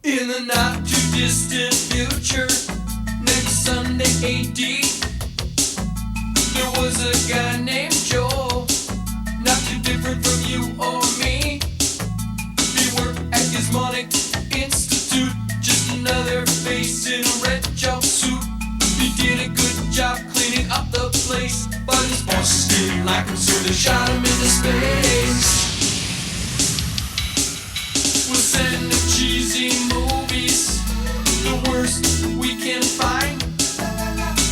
In the not too distant future, next Sunday AD, there was a guy named Joel, not too different from you or me. He worked at Gizmonic Institute, just another face in a red jumpsuit. He did a good job cleaning up the place, but his bosses didn't like him, so they shot him into space. We'll send him cheesy movies, the worst we can find.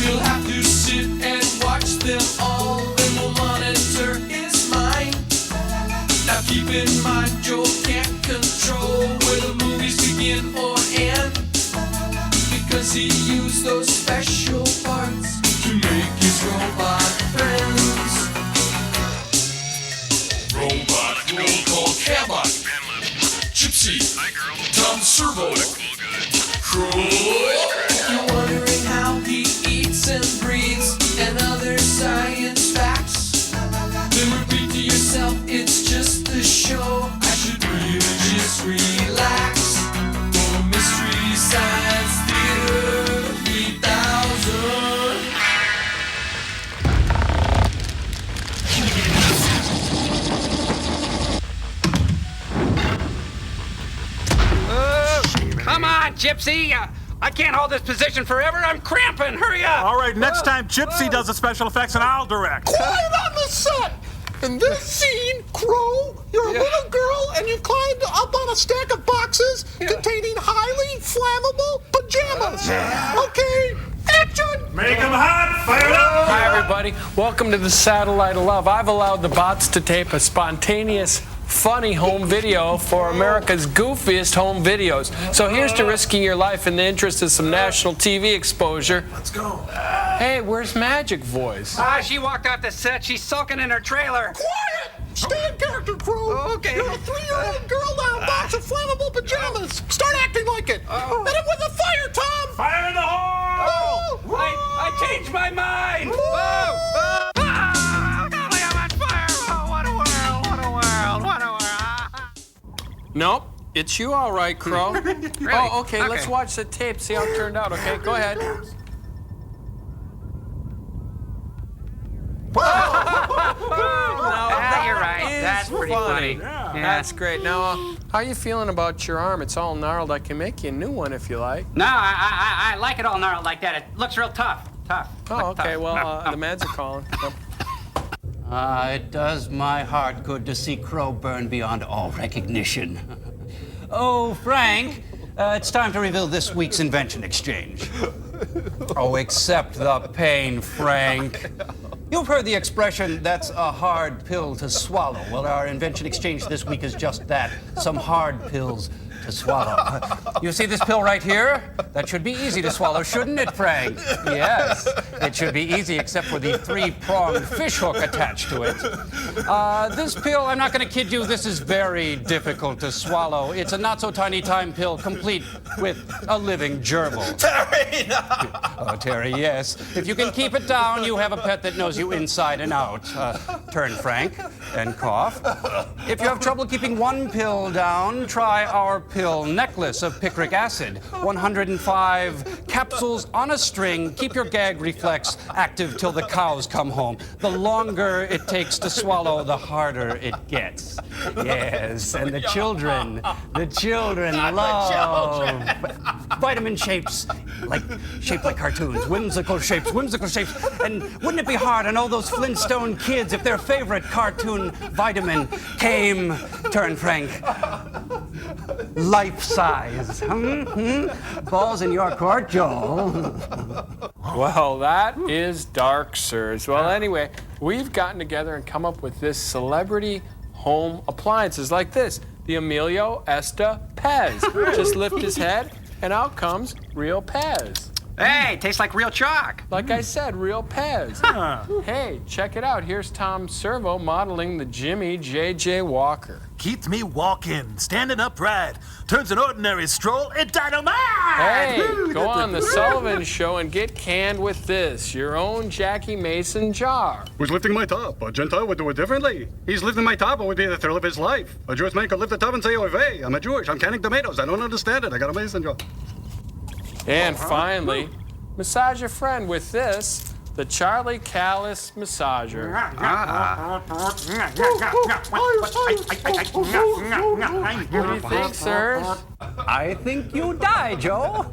He'll have to sit and watch them all, then we'll monitor his mind. Now keep in mind, Joel can't control where the movies begin or end, because he used those special parts to make his robot friends. Robot roll call Cabot, Gypsy, Tom Servo, Crow. If you're wondering how he eats and breathes and other science facts, then repeat to yourself, it's just a show. I should really just relax. For Mystery Science Theater 3000. Come on, Gypsy! I can't hold this position forever. I'm cramping. Hurry up! All right, next time Gypsy does the special effects and I'll direct. Quiet on the set! In this scene, Crow, you're a little girl and you've climbed up on a stack of boxes containing highly flammable pajamas. Okay, action! Make them hot, fire it up! Hi, everybody. Welcome to the Satellite of Love. I've allowed the bots to tape a spontaneous, funny home video for America's goofiest home videos. So here's to risking your life in the interest of some national TV exposure. Let's go. Hey, where's Magic Voice? She walked off the set. She's sulking in her trailer. Quiet! Stay in character, Crow. Okay. You're a 3-year-old girl now in a box of flammable pajamas. Start acting like it. Hit him with the fire, Tom! Fire in the hole! I changed my mind. Golly, I'm on fire. Oh, what a world! What a world! What a world! Nope. It's you all right, Crow. Really? Oh, okay. Let's watch the tape, see how it turned out, okay? Go ahead. Yeah, you're right. That's pretty funny. Yeah. That's great. Now, how are you feeling about your arm? It's all gnarled. I can make you a new one if you like. No, I like it all gnarled like that. It looks real tough. Tough. Oh, Look okay. tough. Well, the meds are calling. It does my heart good to see Crow burn beyond all recognition. Oh, Frank, it's time to reveal this week's invention exchange. Oh, accept the pain, Frank. You've heard the expression, that's a hard pill to swallow. Well, our invention exchange this week is just that, some hard pills to swallow. You see this pill right here? That should be easy to swallow, shouldn't it, Frank? Yes, it should be easy except for the 3-pronged fish hook attached to it. This pill, I'm not going to kid you, this is very difficult to swallow. It's a not-so-tiny-time pill complete with a living gerbil. Terry, no! Oh, Terry, yes. If you can keep it down, you have a pet that knows you inside and out. Turn, Frank, and cough. If you have trouble keeping one pill down, try our pill necklace of picric acid. 105 capsules on a string. Keep your gag reflex active till the cows come home. The longer it takes to swallow, the harder it gets. Yes, and the children love vitamin shapes, shaped like cartoons, whimsical shapes. And wouldn't it be hard on all those Flintstone kids if their favorite cartoon vitamin came, turn Frank, life size? Balls in your court, Joel. Well, that is dark, sirs. Well, anyway, we've gotten together and come up with this celebrity home appliances like this. The Emilio Esta Pez. Just lift his head, and out comes real Pez. Hey, tastes like real chalk. Like I said, real Pez. Hey, check it out. Here's Tom Servo modeling the Jimmy J.J. Walker. Keeps me walking, standing upright, turns an ordinary stroll into dynamite! Hey, go on the Sullivan Show and get canned with this, your own Jackie Mason jar. Who's lifting my top? A Gentile would do it differently. He's lifting my top, it would be the thrill of his life. A Jewish man could lift the top and say, oy vey, I'm a Jewish, I'm canning tomatoes, I don't understand it, I got a Mason jar. And finally, massage your friend with this, the Charlie Callis massager. What do you think, sirs? I think you die, Joe.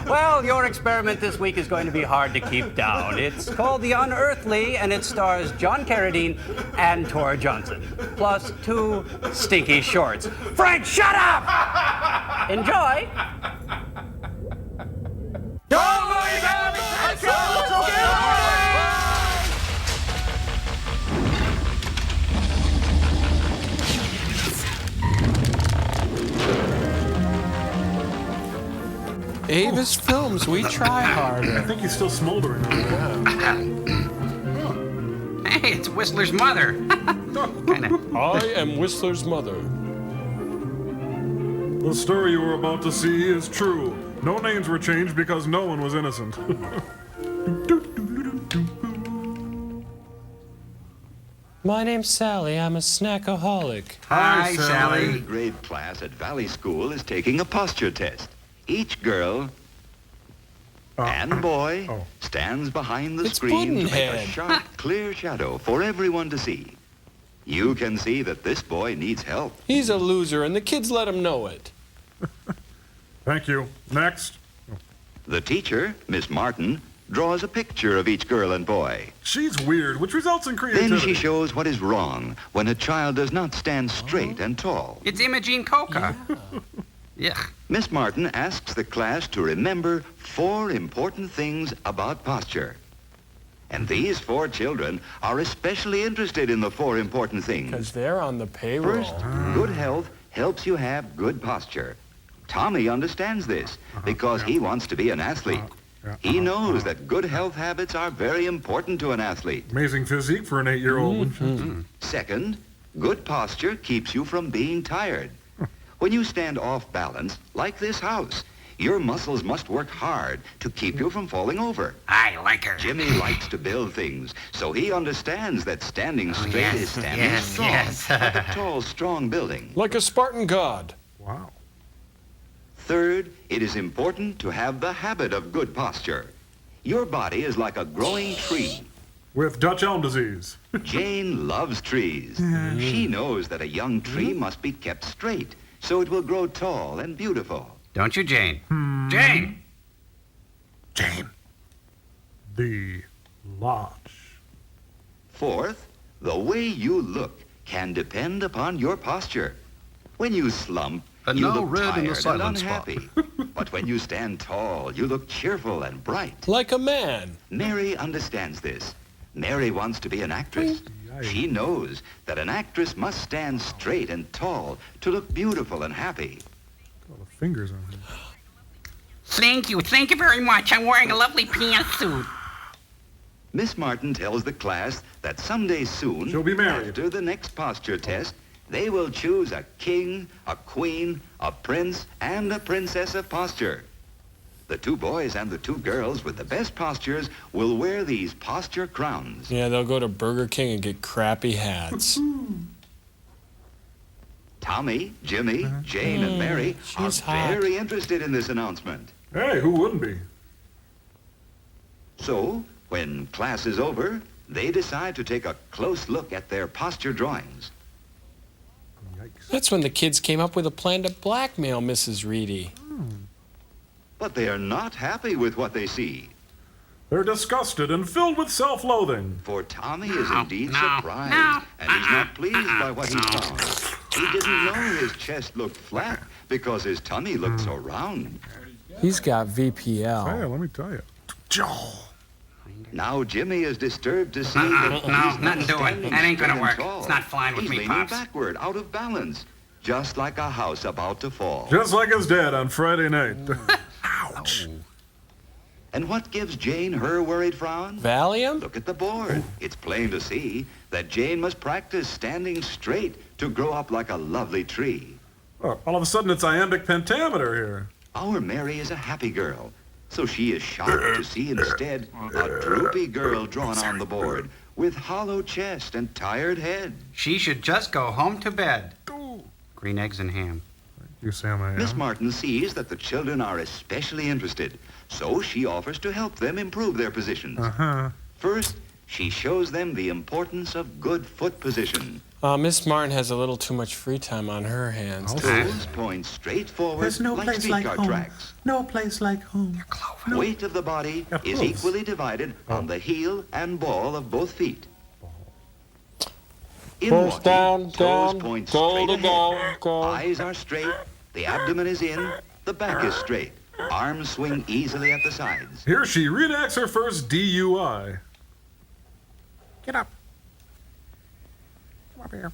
Well, your experiment this week is going to be hard to keep down. It's called The Unearthly, and it stars John Carradine and Tora Johnson, plus 2 stinky shorts. Frank, shut up! Enjoy. Avis Films, we try harder. I think he's still smoldering. Hey, it's Whistler's mother. Kinda. I am Whistler's mother. The story you were about to see is true. No names were changed because no one was innocent. My name's Sally. I'm a snackaholic. Hi, Sally. Grade class at Valley School is taking a posture test. Each girl and boy stands behind the It's screen to make a Puddinhead. sharp, clear shadow for everyone to see. You can see that this boy needs help. He's a loser, and the kids let him know it. Thank you. Next. The teacher, Miss Martin, draws a picture of each girl and boy. She's weird, which results in creativity. Then she shows what is wrong when a child does not stand straight and tall. It's Imogene Coca. Yeah. Miss Martin asks the class to remember 4 important things about posture. And these 4 children are especially interested in the 4 important things. Because they're on the payroll. First, good health helps you have good posture. Tommy understands this because he wants to be an athlete. He knows that good health habits are very important to an athlete. Amazing physique for an 8-year-old. Second, good posture keeps you from being tired. When you stand off balance, like this house, your muscles must work hard to keep you from falling over. I like her. Jimmy likes to build things, so he understands that standing straight is standing strong, like a tall, strong building. Like a Spartan god. Wow. Third, it is important to have the habit of good posture. Your body is like a growing tree. With Dutch elm disease. Jane loves trees. She knows that a young tree must be kept straight, so it will grow tall and beautiful. Don't you, Jane? Jane! Jane. The Lodge. Fourth, the way you look can depend upon your posture. When you slump, And you now look red in the tired and silent spot. unhappy. But when you stand tall, you look cheerful and bright. Like a man. Mary understands this. Mary wants to be an actress. She knows that an actress must stand straight and tall to look beautiful and happy. Got the fingers on him. Thank you very much. I'm wearing a lovely pantsuit. Miss Martin tells the class that someday soon, She'll be married. after the next posture test, they will choose a king, a queen, a prince, and a princess of posture. The 2 boys and the 2 girls with the best postures will wear these posture crowns. Yeah, they'll go to Burger King and get crappy hats. Tommy, Jimmy, Jane, and Mary are she's hot. very interested in this announcement. Hey, who wouldn't be? So, when class is over, they decide to take a close look at their posture drawings. Yikes. That's when the kids came up with a plan to blackmail Mrs. Reedy. But they are not happy with what they see. They're disgusted and filled with self-loathing. For Tommy is indeed surprised, and he's not pleased by what he found. He didn't know his chest looked flat because his tummy looked so round. He's got Hey, VPL. let me tell you. Joel. Now Jimmy is disturbed to see that no, he's not nothing doing. standing That ain't gonna straight and work. tall. It's not flying with He's me, leaning Pops. backward, out of balance, just like a house about to fall. Just like his dad on Friday night. Ouch. And what gives Jane her worried frown? Valium? Look at the board. It's plain to see that Jane must practice standing straight to grow up like a lovely tree. Oh, all of a sudden it's iambic pentameter here. Our Mary is a happy girl, so she is shocked to see instead a droopy girl drawn on the board with hollow chest and tired head. She should just go home to bed. Green eggs and ham. You Sam, I am. Miss Martin sees that the children are especially interested, so she offers to help them improve their positions. First, she shows them the importance of good foot position. Miss Martin has a little too much free time on her hands. Toes point straight forward There's no like place like streetcar home. tracks. No place like home. Weight of the body is close. equally divided on the heel and ball of both feet. In First walking, down, toes down, point go straight to ahead. go, go. Eyes are straight, the abdomen is in, the back is straight. Arms swing easily at the sides. Here she reenacts her first DUI. Get up. Come up here.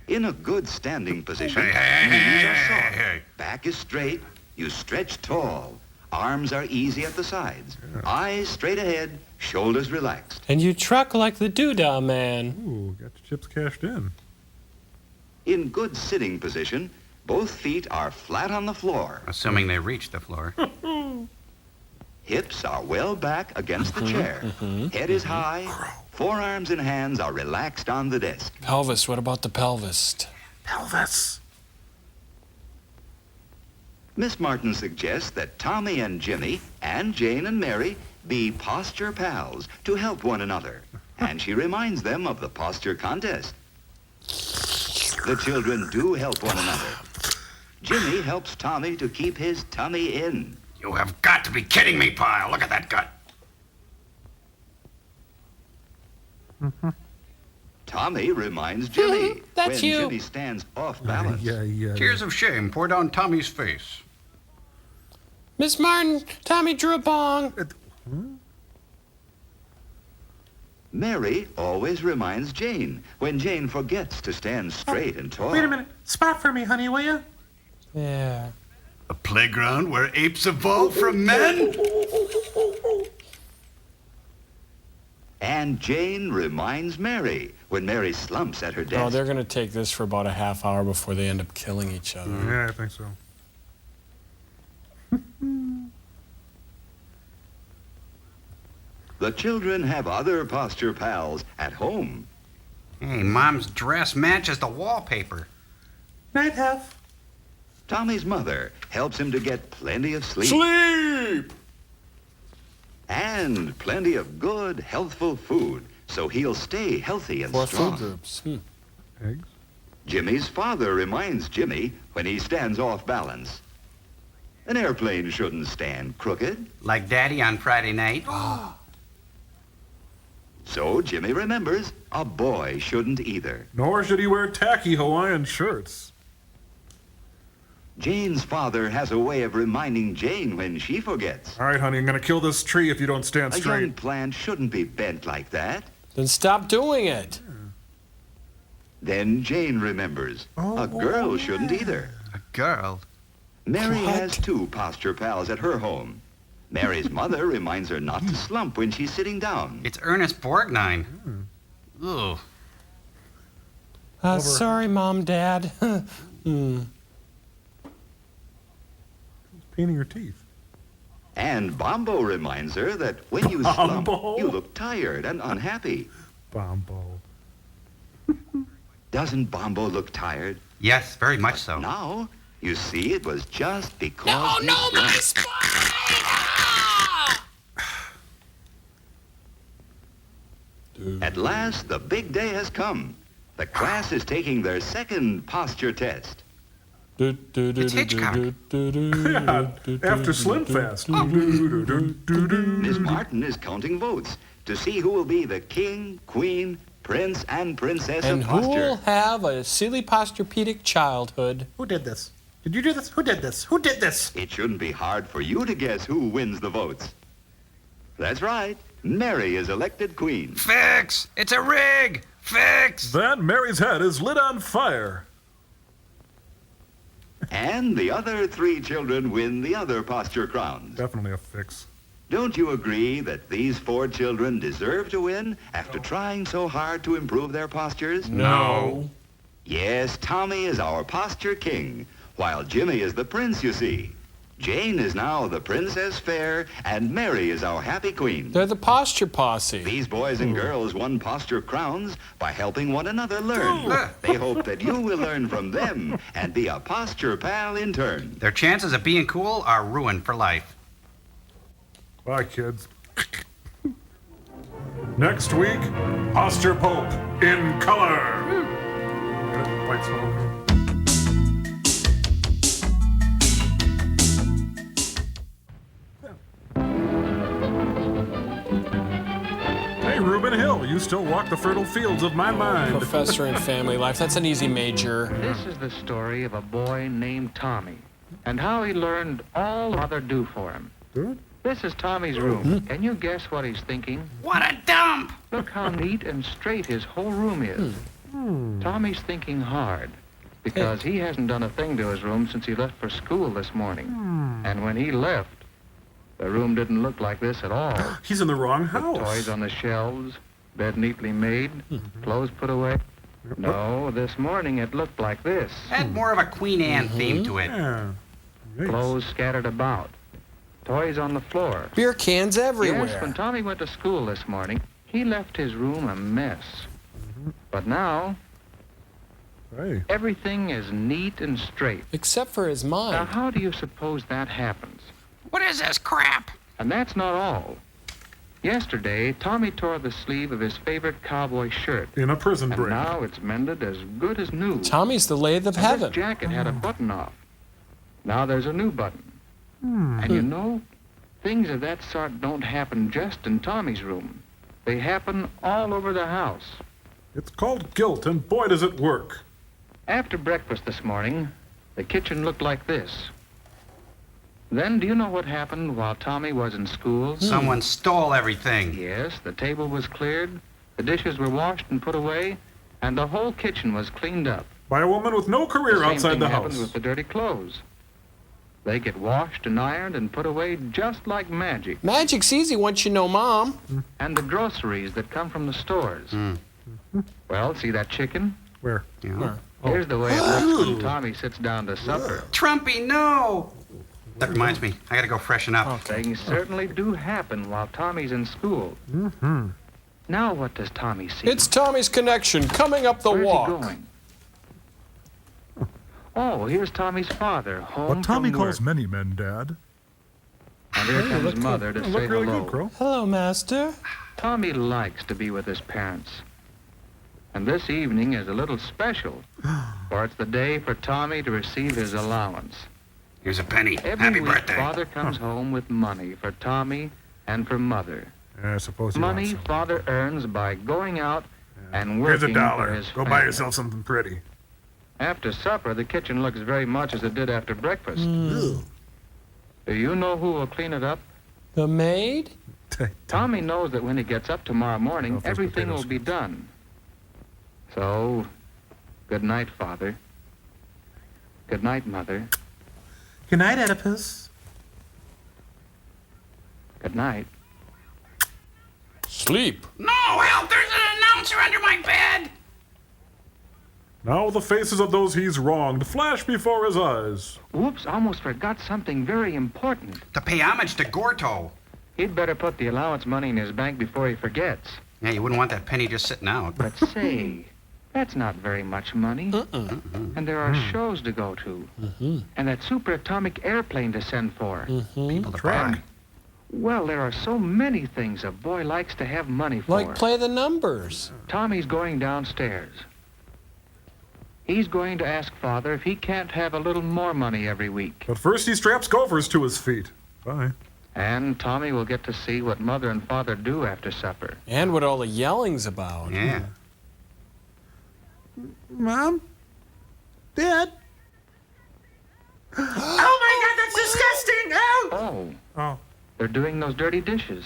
In a good standing position, knees are soft, back is straight, you stretch tall. Arms are easy at the sides. Eyes straight ahead, shoulders relaxed. And you truck like the Doodah Man. Ooh, got your chips cashed in. In good sitting position, both feet are flat on the floor. Assuming they reach the floor. Hips are well back against the chair. Head is high. Forearms and hands are relaxed on the desk. Pelvis, what about the pelvis? Pelvis. Miss Martin suggests that Tommy and Jimmy and Jane and Mary be posture pals to help one another. And she reminds them of the posture contest. The children do help one another. Jimmy helps Tommy to keep his tummy in. You have got to be kidding me, pile. Look at that gut. Tommy reminds Jimmy That's when you. Jimmy stands off balance. Yeah. Tears of shame pour down Tommy's face. Miss Martin, Tommy drew a bong. Mary always reminds Jane when Jane forgets to stand straight and tall. Wait a minute. Spot for me, honey, will you? Yeah. A playground where apes evolve from men? And Jane reminds Mary when Mary slumps at her desk. Oh, they're going to take this for about a half hour before they end up killing each other. Yeah, I think so. The children have other posture pals at home. Hey, Mom's dress matches the wallpaper. Night, Huff. Tommy's mother helps him to get plenty of sleep. Sleep! And plenty of good, healthful food, so he'll stay healthy and 4 strong. food groups. Eggs? Jimmy's father reminds Jimmy when he stands off balance. An airplane shouldn't stand crooked. Like Daddy on Friday night. So Jimmy remembers a boy shouldn't either. Nor should he wear tacky Hawaiian shirts. Jane's father has a way of reminding Jane when she forgets. All right, honey, I'm going to kill this tree if you don't stand A young straight. plant shouldn't be bent like that. Then stop doing it. Then Jane remembers a girl shouldn't either. A girl? Mary What? has 2 posture pals at her home. Mary's mother reminds her not to slump when she's sitting down. It's Ernest Borgnine. Ugh. Sorry, Mom, Dad. Painting her teeth. And Bombo reminds her that when you Bombo? slump, you look tired and unhappy. Bombo. Doesn't Bombo look tired? Yes, very much so. Now, you see, it was just because he slumped. At last, the big day has come. The class is taking their second posture test. It's Hitchcock. Yeah, after Slim Fast. Miss Martin is counting votes to see who will be the king, queen, prince, and princess And of who will posture. have a silly posturepedic childhood? Who did this? Did you do this? Who did this? Who did this? It shouldn't be hard for you to guess who wins the votes. That's right. Mary is elected queen. Fix! It's a rig! Fix! Then Mary's head is lit on fire. And the other 3 children win the other posture crowns. Definitely a fix. Don't you agree that these 4 children deserve to win after trying so hard to improve their postures? No. Yes, Tommy is our posture king, while Jimmy is the prince, you see. Jane is now the Princess Fair, and Mary is our happy queen. They're the posture posse. These boys and girls won posture crowns by helping one another learn. They hope that you will learn from them and be a posture pal in turn. Their chances of being cool are ruined for life. Bye, kids. Next week, Posture Pope in color. White smoke. Hey, Reuben Hill, you still walk the fertile fields of my mind. Professor in family life. That's an easy major. This is the story of a boy named Tommy and how he learned all Mother do for him. Good. This is Tommy's room. Can you guess what he's thinking? What a dump! Look how neat and straight his whole room is. Tommy's thinking hard because he hasn't done a thing to his room since he left for school this morning. And when he left, the room didn't look like this at all. He's in the wrong With house. toys on the shelves, bed neatly made, clothes put away. No, this morning it looked like this. Had more of a Queen Anne theme to it. Yeah. Nice. Clothes scattered about. Toys on the floor. Beer cans everywhere. Yes, when Tommy went to school this morning, he left his room a mess. But now, Hey. everything is neat and straight. Except for his Now, mind. how do you suppose that happens? What is this crap? And that's not all. Yesterday, Tommy tore the sleeve of his favorite cowboy shirt. In a prison And break. now it's mended as good as new. Tommy's the lathe of And heaven. this jacket had a button off. Now there's a new button. And you know, things of that sort don't happen just in Tommy's room. They happen all over the house. It's called guilt, and boy, does it work. After breakfast this morning, the kitchen looked like this. Then, do you know what happened while Tommy was in school? Someone stole everything. Yes, the table was cleared, the dishes were washed and put away, and the whole kitchen was cleaned up. By a woman with no career The same outside thing the happens house. with the dirty clothes. They get washed and ironed and put away just like magic. Magic's easy once you know Mom. And the groceries that come from the stores. Well, see that chicken? Where? Yeah. Here's the way it looks when Tommy sits down to supper. Trumpy, no! That reminds me, I gotta go freshen up. Things certainly do happen while Tommy's in school. Now what does Tommy see? It's Tommy's connection coming up the Where's walk. he going? Oh, here's Tommy's father, home What Tommy from work. calls many men, Dad. And here comes Mother to You say look really hello. good, Crow. Hello, Master. Tommy likes to be with his parents. And this evening is a little special, for it's the day for Tommy to receive his allowance. Here's a penny. Every Happy week, birthday. Father comes home with money for Tommy and for Mother. Yeah, I suppose he Money wants some. Father earns by going out and Here's working a for dollar. his Go buy family. yourself something pretty. After supper, the kitchen looks very much as it did after breakfast. Do you know who will clean it up? The maid? Tommy knows that when he gets up tomorrow morning, Oh, first everything potatoes. will be done. So, good night, Father. Good night, Mother. Good night, Oedipus. Good night. Sleep. No, help! There's an announcer under my bed! Now the faces of those he's wronged flash before his eyes. Whoops, almost forgot something very important. To pay homage to Gorto. He'd better put the allowance money in his bank before he forgets. Yeah, you wouldn't want that penny just sitting out. But say, that's not very much money. And there are shows to go to. And that superatomic airplane to send for. People to buy. Well, there are so many things a boy likes to have money for. Like play the numbers. Tommy's going downstairs. He's going to ask Father if he can't have a little more money every week. But first he straps Gophers to his feet. Bye. And Tommy will get to see what Mother and Father do after supper. And what all the yelling's about. Yeah. Mom? Dad? Oh my God, that's disgusting! Oh! Oh, they're doing those dirty dishes.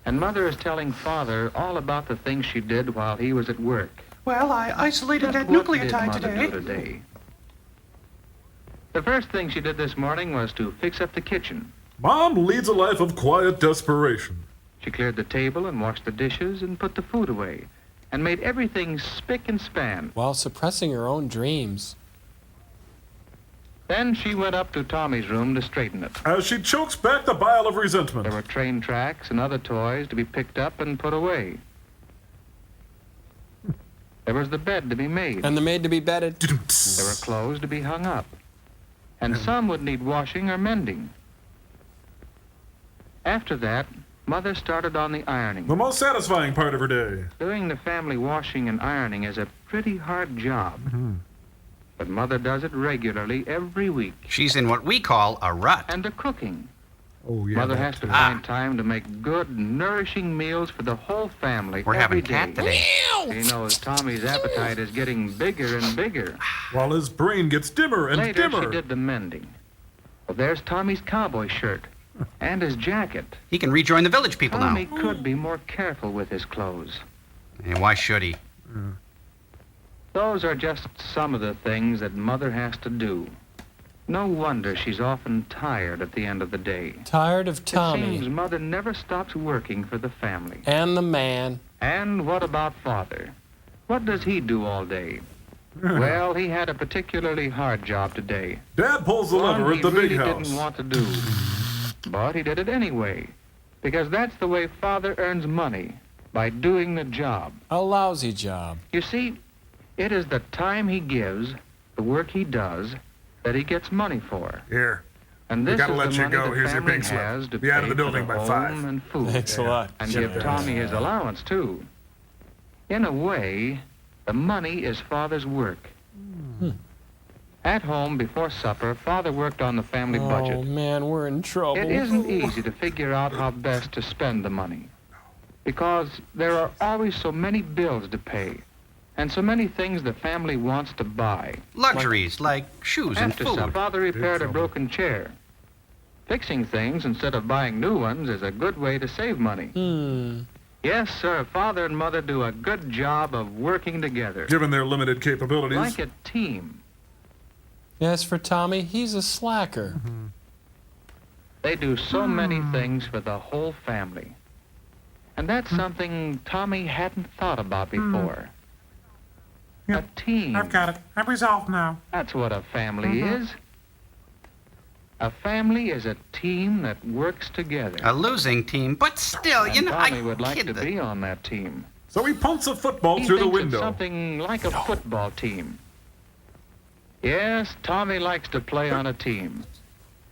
And Mother is telling Father all about the things she did while he was at work. Well, I isolated that What did nucleotide Mother do today. today? The first thing she did this morning was to fix up the kitchen. Mom leads a life of quiet desperation. She cleared the table and washed the dishes and put the food away and made everything spick and span. While suppressing her own dreams. Then she went up to Tommy's room to straighten it. As she chokes back the bile of resentment. There were train tracks and other toys to be picked up and put away. There was the bed to be made. And the maid to be bedded. There were clothes to be hung up. And some would need washing or mending. After that, Mother started on the ironing. The most satisfying part of her day. Doing the family washing and ironing is a pretty hard job. But Mother does it regularly every week. She's in what we call a rut. And the cooking. Oh, yeah. Mother has to find time to make good, nourishing meals for the whole family. We're every having cat day. today. She knows Tommy's appetite is getting bigger and bigger. While his brain gets dimmer and Later, dimmer. she did the mending. Well, there's Tommy's cowboy shirt and his jacket. He can rejoin the village people Tommy now. could be more careful with his clothes. And why should he? Those are just some of the things that Mother has to do. No wonder she's often tired at the end of the day. Tired of It Tommy. seems Mother never stops working for the family. And the man. And what about Father? What does he do all day? Well, he had a particularly hard job today. Dad pulls the lever One at the he big really house. didn't want to do. But he did it anyway. Because that's the way Father earns money. By doing the job. A lousy job. You see, it is the time he gives, the work he does, that he gets money for. Here. And We this gotta is let the you money go. the Here's your family pink slip. has to Be out of pay the building for by home 5. and food. Thanks a lot. And give Tommy his allowance, too. In a way, the money is Father's work. At home, before supper, Father worked on the family Oh, budget. man, we're in trouble. It isn't easy to figure out how best to spend the money. Because there are always so many bills to pay. And so many things the family wants to buy. Luxuries like shoes and After food. supper, Father repaired a broken chair. Fixing things instead of buying new ones is a good way to save money. Yes, sir, Father and Mother do a good job of working together. Given their limited capabilities. Like a team. As for Tommy, he's a slacker. They do so many things for the whole family. And that's something Tommy hadn't thought about before. Yep. A team. I've got it. I'm resolved now. That's what a family is. A family is a team that works together. A losing team, but still, And you know, Tommy I would like kid to that- be on that team. So he punts a football He through the thinks it's window. something like a football team. Yes, Tommy likes to play on a team.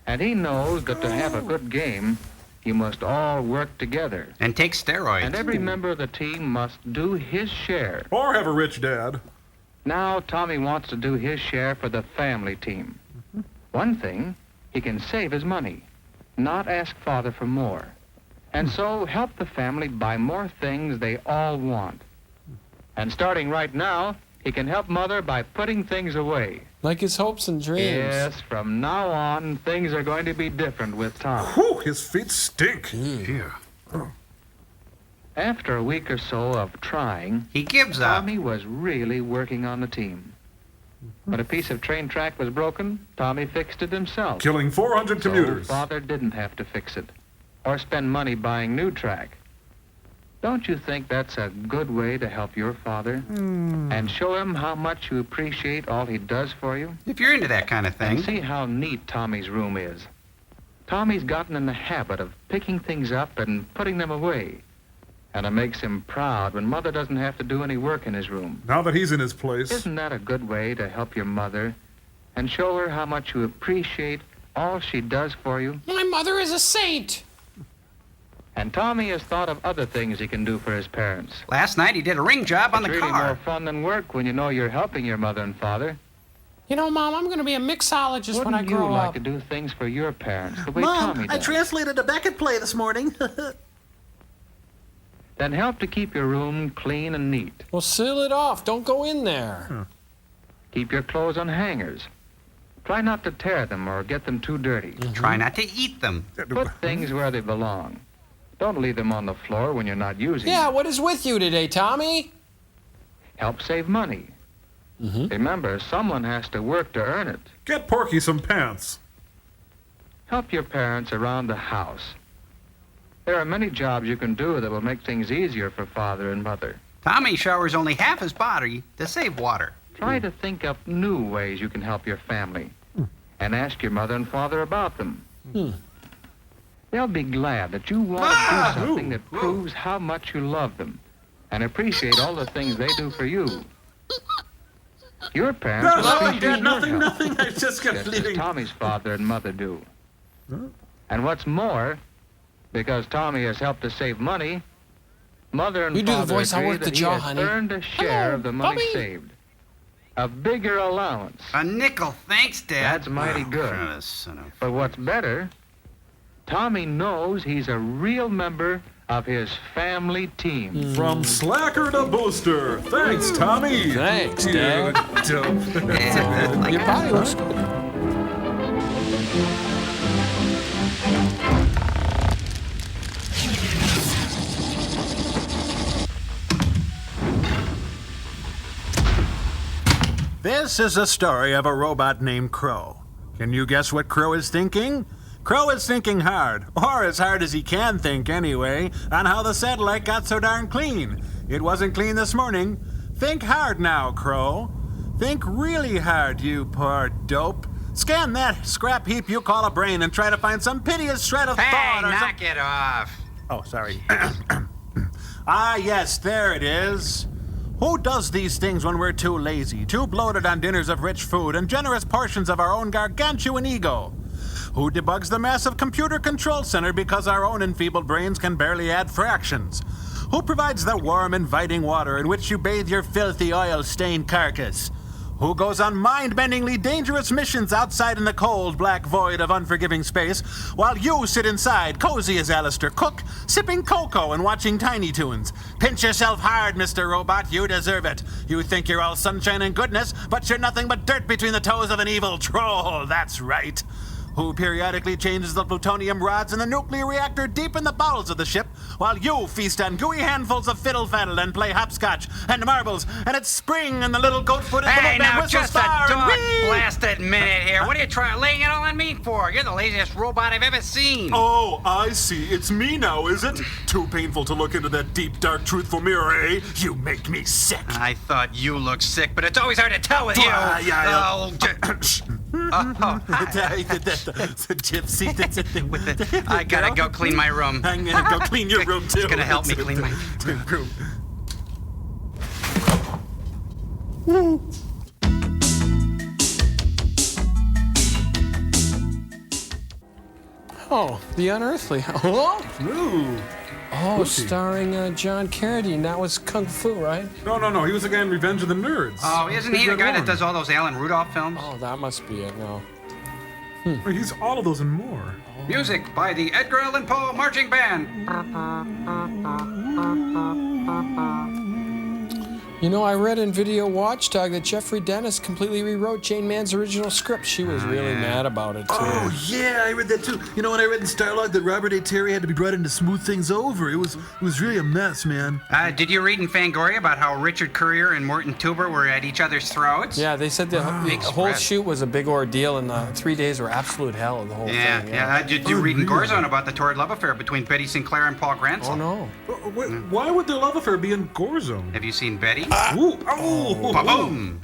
And he knows that to have a good game, you must all work together. And take steroids. And every member of the team must do his share. Or have a rich dad. Now Tommy wants to do his share for the family team. One thing, he can save his money, not ask Father for more. And so help the family buy more things they all want. And starting right now, he can help Mother by putting things away. Like his hopes and dreams. Yes, from now on, things are going to be different with Tom. Whew, his feet stink. Here. After a week or so of trying, He gives up. Tommy was really working on the team. When a piece of train track was broken, Tommy fixed it himself. Killing 400 commuters. So Father didn't have to fix it or spend money buying new track. Don't you think that's a good way to help your father and show him how much you appreciate all he does for you? If you're into that kind of And thing. see how neat Tommy's room is. Tommy's gotten in the habit of picking things up and putting them away. And it makes him proud when Mother doesn't have to do any work in his room. Now that he's in his place. Isn't that a good way to help your mother and show her how much you appreciate all she does for you? My mother is a saint. And Tommy has thought of other things he can do for his parents. Last night he did a ring job on It's the really car. more fun than work when you know you're helping your mother and father. You know, Mom, I'm going to be a mixologist when I Wouldn't you grow like up. to do things for your parents the way Mom, Tommy I does? translated a Beckett play this morning. Then help to keep your room clean and neat. Well, seal it off. Don't go in there. Keep your clothes on hangers. Try not to tear them or get them too dirty. Try not to eat them. Put things where they belong. Don't leave them on the floor when you're not using Yeah, them. what is with you today, Tommy? Help save money. Remember, someone has to work to earn it. Get Porky some pants. Help your parents around the house. There are many jobs you can do that will make things easier for father and mother. Tommy showers only half his body to save water. Try to think up new ways you can help your family. And ask your mother and father about them. They'll be glad that you want to do something that proves how much you love them and appreciate all the things they do for you. Your parents will appreciate your nothing. help, I just kept just as leaving. Tommy's father and mother do. And what's more, because Tommy has helped to save money, mother and You do the father voice, I'll agree work the that he jaw, has honey. earned a share of the money saved. A bigger allowance. A nickel, thanks, Dad. That's mighty good. But what's better, Tommy knows he's a real member of his family team. From slacker to booster. Thanks, Tommy. Thanks, You Dad. dope. Your body looks good. This is a story of a robot named Crow. Can you guess what Crow is thinking? Crow is thinking hard, or as hard as he can think anyway, on how the satellite got so darn clean. It wasn't clean this morning. Think hard now, Crow. Think really hard, you poor dope. Scan that scrap heap you call a brain and try to find some piteous shred of thought or knock it off. Oh, sorry. Ah, yes, there it is. Who does these things when we're too lazy, too bloated on dinners of rich food and generous portions of our own gargantuan ego? Who debugs the massive computer control center because our own enfeebled brains can barely add fractions? Who provides the warm, inviting water in which you bathe your filthy, oil-stained carcass? Who goes on mind-bendingly dangerous missions outside in the cold, black void of unforgiving space, while you sit inside, cozy as Alistair Cook, sipping cocoa and watching Tiny Toons? Pinch yourself hard, Mr. Robot, you deserve it. You think you're all sunshine and goodness, but you're nothing but dirt between the toes of an evil troll, that's right. Who periodically changes the plutonium rods in the nuclear reactor deep in the bowels of the ship, while you feast on gooey handfuls of fiddle-faddle and play hopscotch and marbles, and it's spring and the little goat-footed Hey, little man now whistles just a far and dog whee! blasted minute here. What are you trying laying it all on me for? You're the laziest robot I've ever seen. Oh, I see. It's me now, is it? Too painful to look into that deep, dark, truthful mirror, eh? You make me sick. I thought you looked sick, but it's always hard to tell with you. yeah. Oh, hi. The gypsy that's a thing with the I gotta go clean my room. I'm gonna go clean your room too. It's gonna help me clean my room. Oh, The Unearthly. Oh, starring John Carradine. That was Kung Fu, right? No. He was the guy in Revenge of the Nerds. Oh, isn't he the guy that does all those Alan Rudolph films? Oh, that must be it. No. He's all of those and more. Music by the Edgar Allan Poe Marching Band. You know, I read in Video Watchdog that Jeffrey Dennis completely rewrote Jane Mann's original script. She was really mad about it, too. Oh, yeah, I read that too. You know, when I read in Starlog that Robert A. Terry had to be brought in to smooth things over, it was really a mess, man. Did you read in Fangoria about how Richard Courier and Morton Tuber were at each other's throats? Yeah, they said the whole shoot was a big ordeal, and the 3 daars were absolute hell of the whole thing. Yeah. Did you read in Gorezone about the torrid love affair between Betty Sinclair and Paul Gransel? Oh, no. Why would their love affair be in Gorezone? Have you seen Betty? Ba-boom!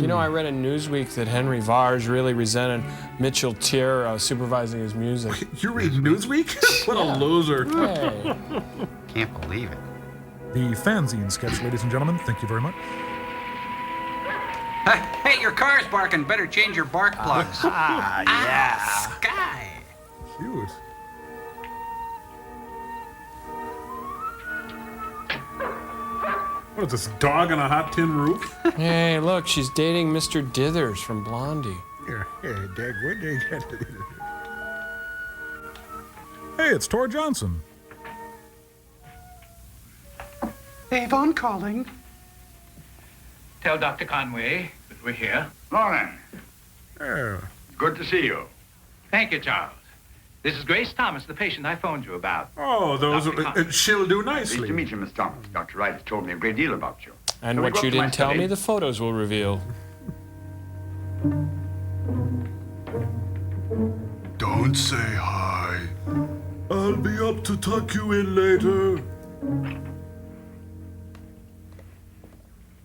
You know, I read in Newsweek that Henry Vars really resented Mitchell Tier supervising his music. You read Newsweek? What a loser. Hey. Can't believe it. The fanzine sketch, ladies and gentlemen. Thank you very much. Hey, your car's barking. Better change your bark plugs. Yeah. Sky. Cute. What is this, dog on a hot tin roof? Hey, look, she's dating Mr. Dithers from Blondie. Here, Dag, where did you get it? Hey, it's Tor Johnson. Avon calling. Tell Dr. Conway that we're here. Morning. Yeah. Good to see you. Thank you, Charles. This is Grace Thomas, the patient I phoned you about. Oh, those she'll do Pleased nicely. to meet you, Miss Thomas. Dr. Wright has told me a great deal about you. And Shall we what go you up to didn't tell me, Westerly? the photos will reveal. Don't say hi. I'll be up to tuck you in later.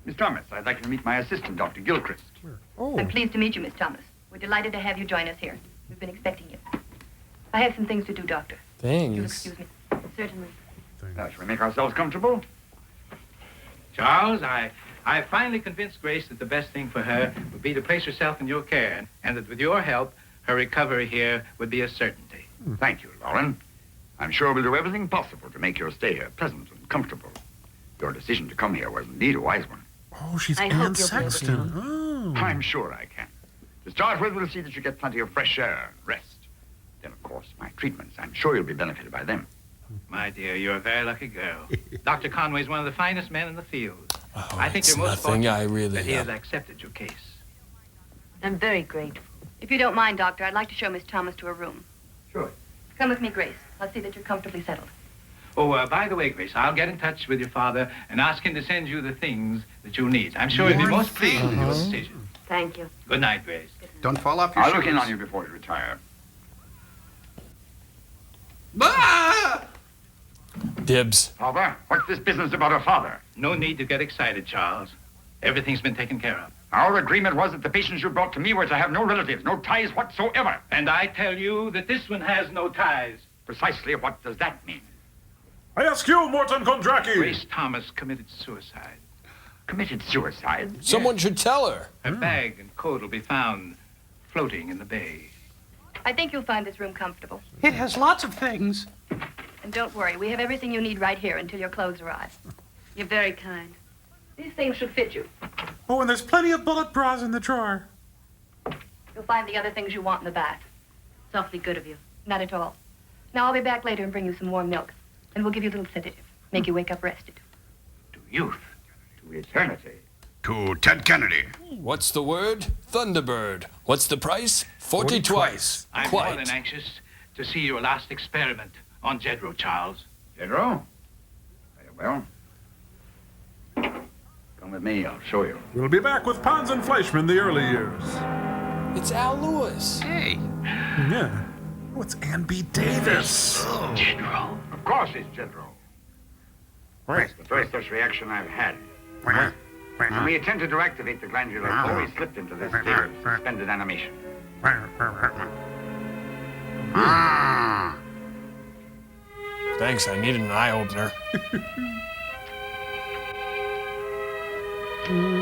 Miss Thomas, I'd like you to meet my assistant, Dr. Gilchrist. I'm pleased to meet you, Miss Thomas. We're delighted to have you join us here. We've been expecting you. I have some things to do, Doctor. Thanks. You'll excuse me. Certainly. Shall we make ourselves comfortable? Charles, I finally convinced Grace that the best thing for her would be to place herself in your care, and that with your help, her recovery here would be a certainty. Thank you, Lauren. I'm sure we'll do everything possible to make your stay here pleasant and comfortable. Your decision to come here was indeed a wise one. Oh, she's I Anne hope you'll be able Sexton. to. Oh. I'm sure I can. To start with, we'll see that you get plenty of fresh air and rest. Then, of course, my treatments. I'm sure you'll be benefited by them. My dear, you're a very lucky girl. Dr. Conway's one of the finest men in the field. Oh, I think it's you're most nothing. fortunate I really that he has am. accepted your case. I'm very grateful. If you don't mind, Doctor, I'd like to show Miss Thomas to her room. Sure. Come with me, Grace. I'll see that you're comfortably settled. Oh, by the way, Grace, I'll get in touch with your father and ask him to send you the things that you'll need. I'm sure he'll be most pleased with your decision. Thank you. Good night, Grace. Don't fall off your I'll shoes. look in on you before you retire. Dibs. Father, what's this business about a father? No need to get excited, Charles. Everything's been taken care of. Our agreement was that the patients you brought to me were to have no relatives, no ties whatsoever. And I tell you that this one has no ties. Precisely what does that mean? I ask you, Morton Kondraki. Grace Thomas committed suicide. Committed suicide? Someone should tell her. Her bag and coat will be found floating in the bay. I think you'll find this room comfortable. It has lots of things. And don't worry, we have everything you need right here until your clothes arrive. You're very kind. These things should fit you. Oh, and there's plenty of bullet bras in the drawer. You'll find the other things you want in the bath. It's awfully good of you. Not at all. Now, I'll be back later and bring you some warm milk. And we'll give you a little sedative. Make you wake up rested. To youth. To eternity. To Ted Kennedy. What's the word? Thunderbird. What's the price? 40 twice. I'm more Quite. than anxious to see your last experiment on Jedro, Charles. General? Very well. Come with me, I'll show you. We'll be back with Pons and Fleischman the early years. It's Al Lewis. Hey. Yeah. Oh, it's Ann B. Davis. Jedro. Of course it's General. It's the first such reaction I've had. When we attempted to activate the glandular flow, we slipped into this state of suspended animation. Thanks, I needed an eye-opener.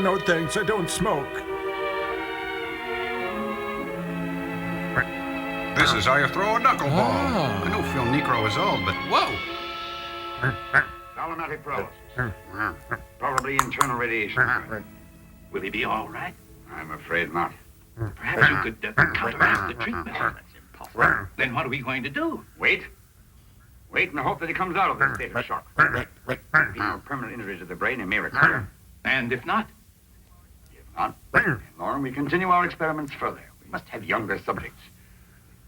No thanks, I don't smoke. This is how you throw a knuckleball. I know Phil Necro is old, but whoa! Allomatic paralysis. Probably internal radiation. Will he be all right? I'm afraid not. Perhaps you could counteract the treatment. That's impossible. Then what are we going to do? Wait. Wait and hope that he comes out of this state of shock. If he has permanent injury to the brain, he may recover. And if not? If not, Lauren, we continue our experiments further. We must have younger subjects.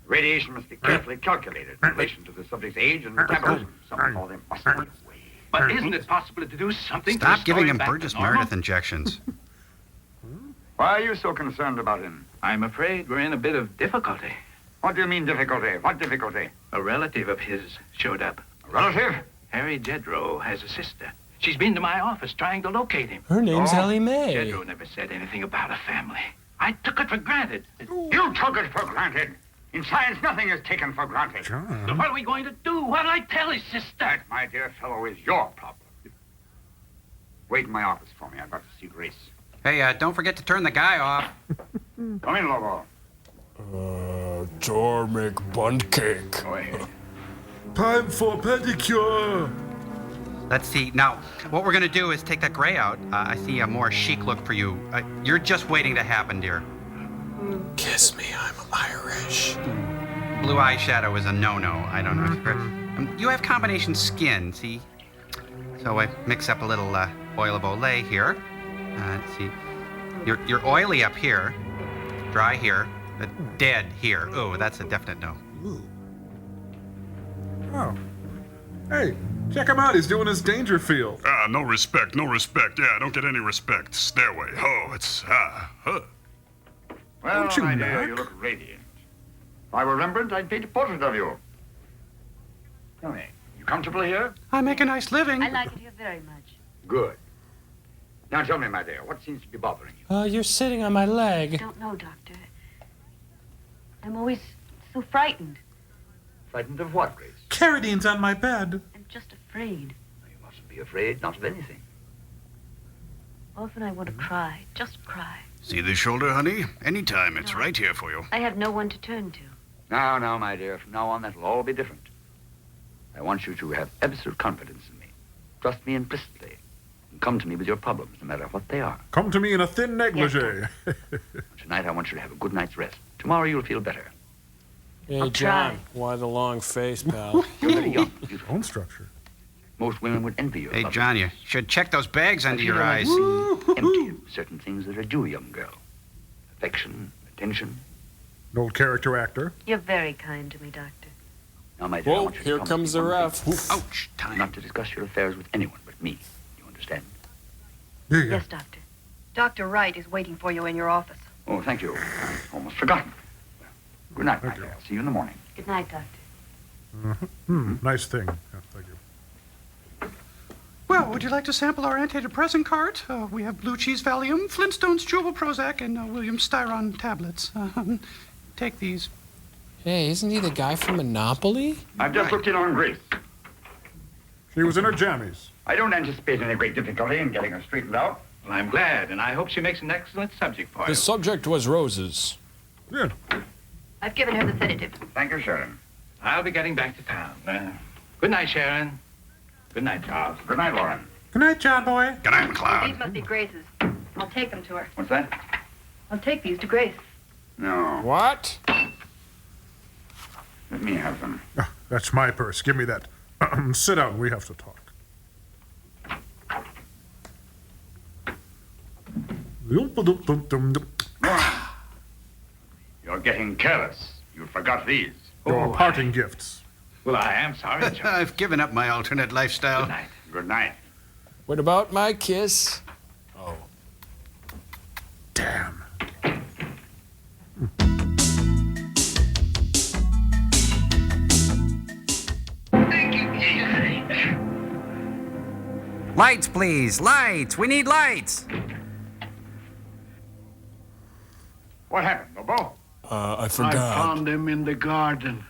Radiation must be carefully calculated in relation to the subject's age and metabolism. Some call them must be way. But isn't it possible to do something to Stop restore giving him back to Burgess normal? Meredith injections. Why are you so concerned about him? I'm afraid we're in a bit of difficulty. What do you mean difficulty? What difficulty? A relative of his showed up. A relative? Harry Jedro has a sister. She's been to my office trying to locate him. Her name's Ellie Mae. Jedro never said anything about a family. I took it for granted. You took it for granted. In science, nothing is taken for granted. So what are we going to do? What'll I tell his sister? That, my dear fellow, is your problem. Wait in my office for me. I've got to see Grace. Hey, don't forget to turn the guy off. Come in, Lobo. Dormic bunt cake. Go ahead. Time for pedicure. Let's see. Now, what we're going to do is take that gray out. I see a more chic look for you. You're just waiting to happen, dear. Kiss me, I'm Irish. Blue eyeshadow is a no-no. I don't know. You have combination skin, see? So I mix up a little oil of Olay here. Let's see. You're oily up here, dry here, dead here. Oh, that's a definite no. Oh. Hey, Check him out. He's doing his Dangerfield. Ah, no respect, no respect. Yeah, I don't get any respect. Stairway. Oh, it's, Well, Don't you my dear, knock? you look radiant. If I were Rembrandt, I'd paint a portrait of you. Tell me, you comfortable here? I make a nice living. I like it here very much. Good. Now tell me, my dear, what seems to be bothering you? You're sitting on my I leg. don't know, Doctor. I'm always so frightened. Frightened of what, Grace? Carradine's on my bed. I'm just afraid. You mustn't be afraid, not of anything. Often I want to cry, just cry. See this shoulder, honey? Anytime, it's right here for you. I have no one to turn to. Now, my dear, from now on, that'll all be different. I want you to have absolute confidence in me. Trust me implicitly. And come to me with your problems, no matter what they are. Come to me in a thin negligee. Tonight, I want you to have a good night's rest. Tomorrow, you'll feel better. Hey, I'll John, try. why the long face, pal? You're very young, beautiful. Bone structure. Most women would envy you. Hey, John, you should check those bags under your eyes. Empty of certain things that are due a young girl. Affection, attention. An old character actor. You're very kind to me, Doctor. Now, my dear, I Whoa, want you to here promise comes me the one ref. thing. Ouch, time. Not to discuss your affairs with anyone but me. You understand? Yeah. Yes, Doctor. Dr. Wright is waiting for you in your office. Oh, thank you. I'd almost forgotten. Good night, my dear. I'll see you in the morning. Good night, Doctor. Nice thing. Yeah, thank you. Well, would you like to sample our antidepressant cart? We have blue cheese Valium, Flintstones chewable Prozac, and Williams Styron tablets. Take these. Hey, isn't he the guy from Monopoly? I've just looked in on Grace. She was in her jammies. I don't anticipate any great difficulty in getting her straightened out. Well, I'm glad, and I hope she makes an excellent subject for The you. subject was roses. Yeah. I've given her the sedative. Thank you, Sharon. I'll be getting back to town. Good night, Sharon. Good night, Charles. Good night, Lauren. Good night, John boy. Good night, McLeod. These must be Grace's. I'll take them to her. What's that? I'll take these to Grace. No. What? Let me have them. Ah, that's my purse. Give me that. Sit down. We have to talk. You're getting careless. You forgot these. Your parting gifts. Well, I am sorry, Charles. I've given up my alternate lifestyle. Good night. Good night. What about my kiss? Oh. Damn. Lights, please. Lights. We need lights. What happened, Bobo? I I forgot. found him in the garden.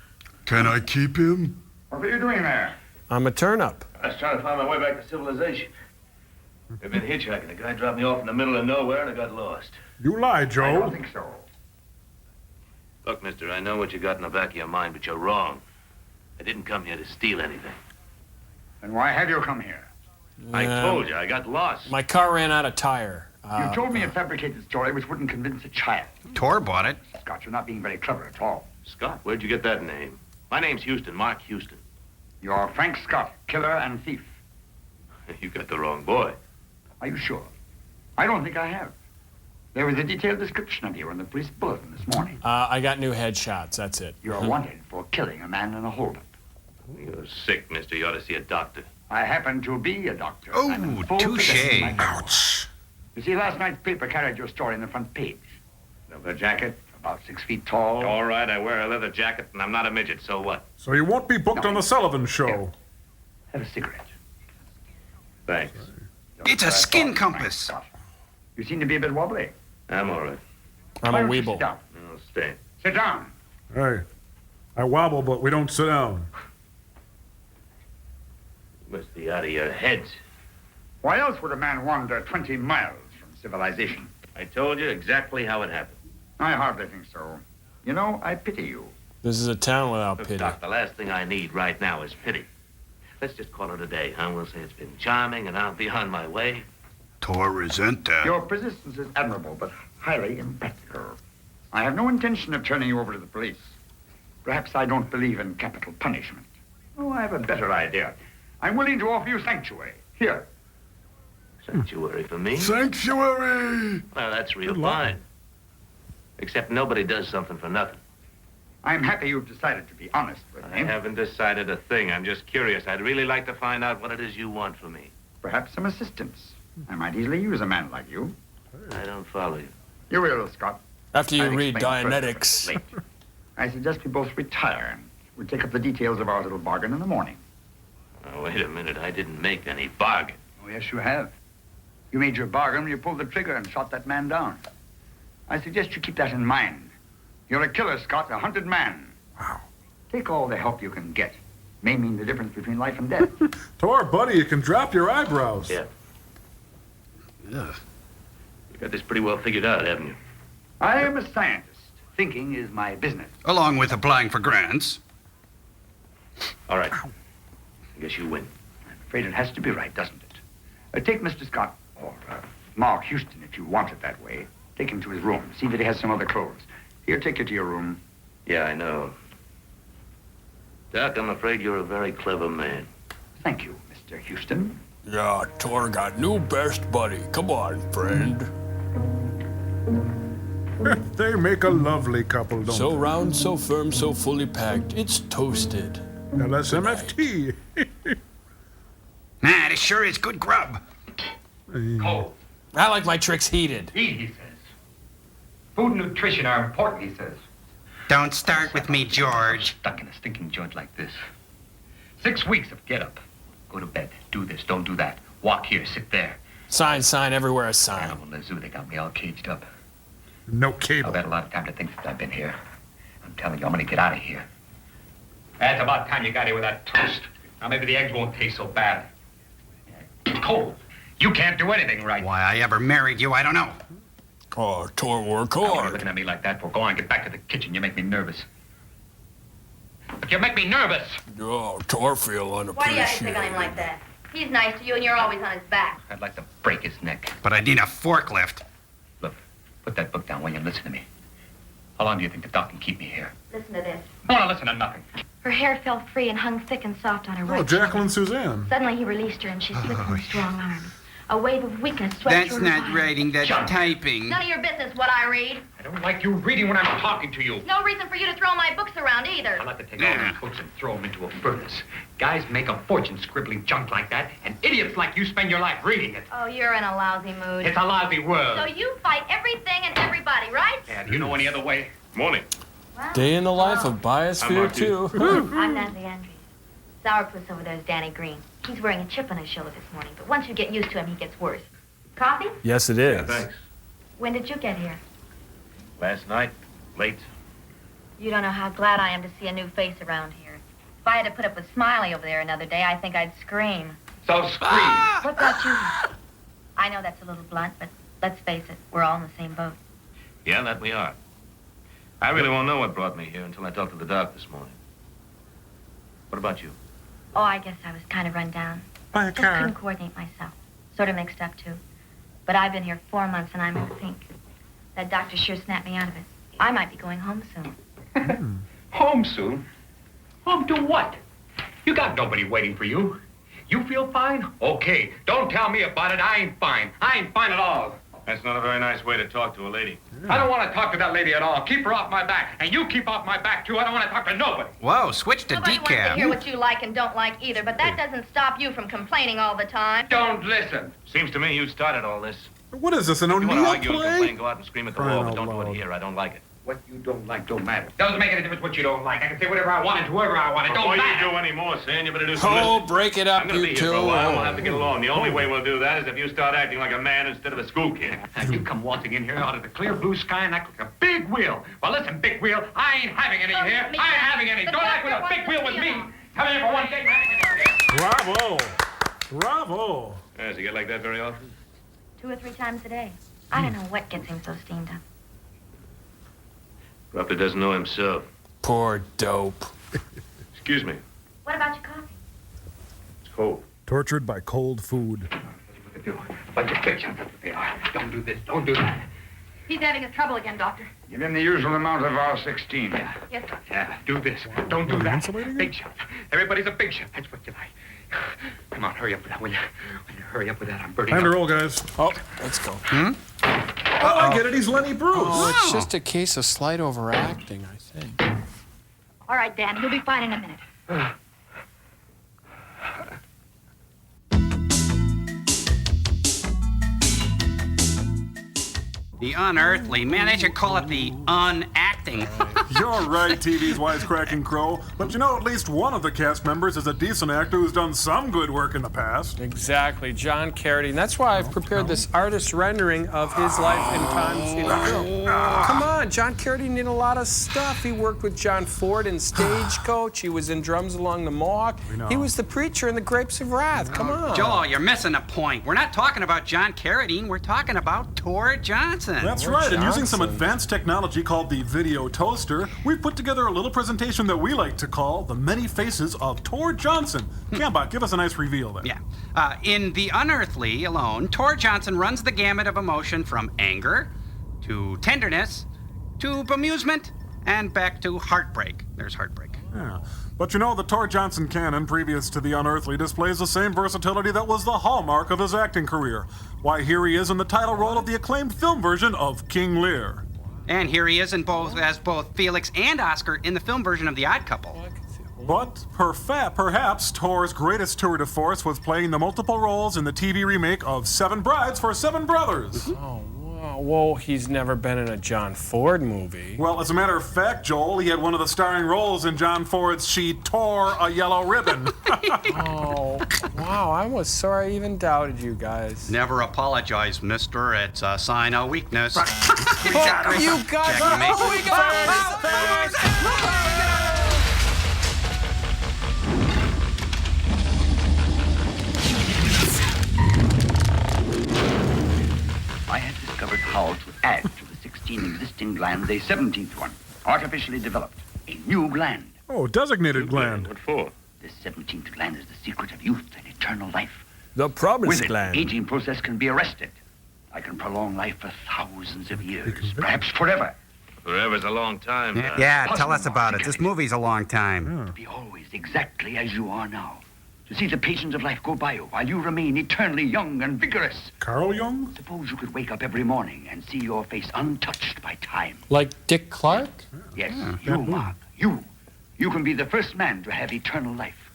Can I keep him? What are you doing there? I'm a turnip. I was trying to find my way back to civilization. I've been hitchhiking. A guy dropped me off in the middle of nowhere and I got lost. You lie, I Joe. don't think so. Look, mister, I know what you got in the back of your mind, but you're wrong. I didn't come here to steal anything. Then why have you come here? I told you, I got lost. My car ran out of tire. You told me a fabricated story which wouldn't convince a child. Tor bought it. Scott, you're not being very clever at all. Scott, where'd you get that name? My name's Houston, Mark Houston. You're Frank Scott, killer and thief. You got the wrong boy. Are you sure? I don't think I have. There was a detailed description of you in the police bulletin this morning. I got new headshots. That's it. You're wanted for killing a man in a holdup. You're sick, mister. You ought to see a doctor. I happen to be a doctor. Oh, I'm in full touche. possession of my powers. Ouch. You see, last night's paper carried your story in the front page. Leather jacket, about 6 feet tall. All right, I wear a leather jacket and I'm not a midget, so what? So you won't be booked on the Sullivan Show. Have a cigarette. Thanks. It's a skin compass. You seem to be a bit wobbly. I'm all right. I'm Why a don't you weeble. sit down? I'll stay. Sit down. Hey, I wobble, but we don't sit down. You must be out of your heads. Why else would a man wander 20 miles from civilization? I told you exactly how it happened. I hardly think so. You know, I pity you. This is a town without Look, pity. Doc, the last thing I need right now is pity. Let's just call it a day, huh? We'll say it's been charming and I'll be on my way. Tor resent that. Your persistence is admirable, but highly impractical. I have no intention of turning you over to the police. Perhaps I don't believe in capital punishment. Oh, I have a better idea. I'm willing to offer you sanctuary. Here. Sanctuary for me? Sanctuary! Well, that's real fine. Except nobody does something for nothing. I'm happy you've decided to be honest with me. I haven't decided a thing. I'm just curious. I'd really like to find out what it is you want from me. Perhaps some assistance. I might easily use a man like you. I don't follow you. You will, Scott. After you I'll read explain further Dianetics. later. I suggest we both retire. We'll take up the details of our little bargain in the morning. Oh, wait a minute. I didn't make any bargain. Oh, yes, you have. You made your bargain when you pulled the trigger and shot that man down. I suggest you keep that in mind. You're a killer, Scott, a hunted man. Wow. Take all the help you can get. May mean the difference between life and death. To our buddy, you can drop your eyebrows. Yeah. Yeah. You got this pretty well figured out, haven't you? I am a scientist. Thinking is my business. Along with applying for grants. All right. I guess you win. I'm afraid it has to be right, doesn't it? Take Mr. Scott, or Mark Houston, if you want it that way. Take him to his room. See that he has some other clothes. Here, take you to your room. Yeah, I know. Doc, I'm afraid you're a very clever man. Thank you, Mr. Houston. Yeah, Tor got new best buddy. Come on, friend. They make a lovely couple, don't So round, so firm, so fully packed. It's toasted. they? LSMFT. Nah, this sure is good grub. Cold. I like my tricks heated. Eat, he says. Food and nutrition are important, he says. Don't start with me, George. Stuck in a stinking joint like this. 6 weeks of get up, go to bed, do this, don't do that, walk here, sit there. Sign, everywhere a sign. Animal in the zoo, they got me all caged up. No cable. I've had a lot of time to think since I've been here. I'm telling you, I'm gonna get out of here. That's about time you got here with that toast. Now maybe the eggs won't taste so bad. It's cold. You can't do anything right. Why I ever married you, I don't know. Oh, Tor, work Now, when you're hard. looking at me like that, well, go on, get back to the kitchen. You make me nervous. But you make me nervous. Oh, Tor feel Why do you have to pick unappreciated. on him like that? He's nice to you and you're always on his back. I'd like to break his neck. But I need a forklift. Look, put that book down, will you, and listen to me. How long do you think the doc can keep me here? Listen to this. I want to listen to nothing. Her hair fell free and hung thick and soft on her Oh, right Jacqueline Suzanne. Suddenly he released her and she slipped from his strong arms. A wave of weakness swept That's through her not body. writing, that's Junk. typing. None of your business what I read. I don't like you reading when I'm talking to you. No reason for you to throw my books around either. I'd like to take all these books and throw them into a furnace. Guys make a fortune scribbling junk like that, and idiots like you spend your life reading it. Oh, you're in a lousy mood. It's a lousy world. So you fight everything and everybody, right? Yeah, do you know any other way? Morning. Well, Day in the life of I'm Biosphere Mark 2. I'm Nancy Andrews. Sourpuss over there is Danny Green. He's wearing a chip on his shoulder this morning, but once you get used to him, he gets worse. Coffee? Yes, it is. Yeah, thanks. When did you get here? Last night, late. You don't know how glad I am to see a new face around here. If I had to put up with Smiley over there another day, I think I'd scream. So scream. What brought you here? I know that's a little blunt, but let's face it, we're all in the same boat. Yeah, that we are. I really won't know what brought me here until I talked to the doc this morning. What about you? Oh, I guess I was kind of run down. Buy a Just car. couldn't coordinate myself. Sort of mixed up, too. But I've been here 4 months and I'm in the pink. That doctor sure snapped me out of it. I might be going home soon. Home soon? Home to what? You got nobody waiting for you. You feel fine? Okay. Don't tell me about it. I ain't fine. I ain't fine at all. That's not a very nice way to talk to a lady. I don't want to talk to that lady at all. Keep her off my back. And you keep off my back, too. I don't want to talk to nobody. Whoa, switch to Nobody wants to hear decaf. what you like and don't like either, but that doesn't stop you from complaining all the time. Don't listen. Seems to me you started all this. What is this, an You want to O'Neill argue and play? complain, go out and scream at the Crying wall, but out don't do loud. it here. I don't like it. What you don't like don't matter. Doesn't make any difference what you don't like. I can say whatever I want and to whoever I want. It Before don't matter. you do any more, Sam, you better do some Oh, listening. break it up, I'm gonna you be two. here for a while. We'll have to get along. The only way we'll do that is if you start acting like a man instead of a school kid. And you come waltzing in here out of the clear blue sky and act like a big wheel. Well, listen, big wheel, I ain't having any here. I ain't having any. Don't act with a big wheel with me. Come here for one thing. Bravo. Bravo. Yeah, does he get like that very often? 2 or 3 times a day. I don't know what gets him so steamed up. Probably doesn't know himself. Poor dope. Excuse me. What about your coffee? It's cold. Tortured by cold food. Bunch of big shots, that's what they are. Don't do this. Don't do that. He's having his trouble again, Doctor. Give him the usual amount of R16. Yes, Doctor. Yeah, do this. Don't do that. Big shot. Everybody's a big shot. That's what you like. Come on, hurry up with that, will you? Will you hurry up with that? I'm burning Time to up. roll, guys. Oh, let's go. Oh, I get it. He's Lenny Bruce. Oh, it's just a case of slight overacting, I think. All right, Dan, you'll be fine in a minute. The Unearthly. Man, they should call it the Unacting. You're right, TV's wisecracking crow. But you know, at least one of the cast members is a decent actor who's done some good work in the past. Exactly, John Carradine. That's why I've prepared this artist rendering of his life in times in film. Come on, John Carradine did a lot of stuff. He worked with John Ford in Stagecoach. He was in Drums Along the Mohawk. He was the preacher in The Grapes of Wrath. Come on. Joel, you're missing a point. We're not talking about John Carradine. We're talking about Tor Johnson. That's right, and using some advanced technology called the video toaster, we've put together a little presentation that we like to call The Many Faces of Tor Johnson. Cambot, give us a nice reveal there. Yeah. In The Unearthly alone, Tor Johnson runs the gamut of emotion from anger to tenderness to bemusement and back to heartbreak. There's heartbreak. Yeah. But you know, the Tor Johnson canon previous to The Unearthly displays the same versatility that was the hallmark of his acting career. Why, here he is in the title role of the acclaimed film version of King Lear. And here he is as both Felix and Oscar in the film version of The Odd Couple. But perhaps Tor's greatest tour de force was playing the multiple roles in the TV remake of Seven Brides for Seven Brothers. Oh, wow. Whoa, he's never been in a John Ford movie. Well, as a matter of fact, Joel, he had one of the starring roles in John Ford's She Tore a Yellow Ribbon. Oh, wow, I was sorry I even doubted you guys. Never apologize, mister. It's a sign of weakness. You got it. We got I have discovered how to add to the 16 existing glands a 17th one, artificially developed, a new gland. Oh, designated gland. What for? This 17th gland is the secret of youth and eternal life. The promised With it, gland. aging process can be arrested. I can prolong life for thousands of years, perhaps forever. Forever's a long time. Yeah, tell us about it. This movie's a long time. To be always exactly as you are now. To see the patience of life go by you while you remain eternally young and vigorous. Carl Jung? Suppose you could wake up every morning and see your face untouched by time. Like Dick Clark? Yes, you, Mark. You. You can be the first man to have eternal life.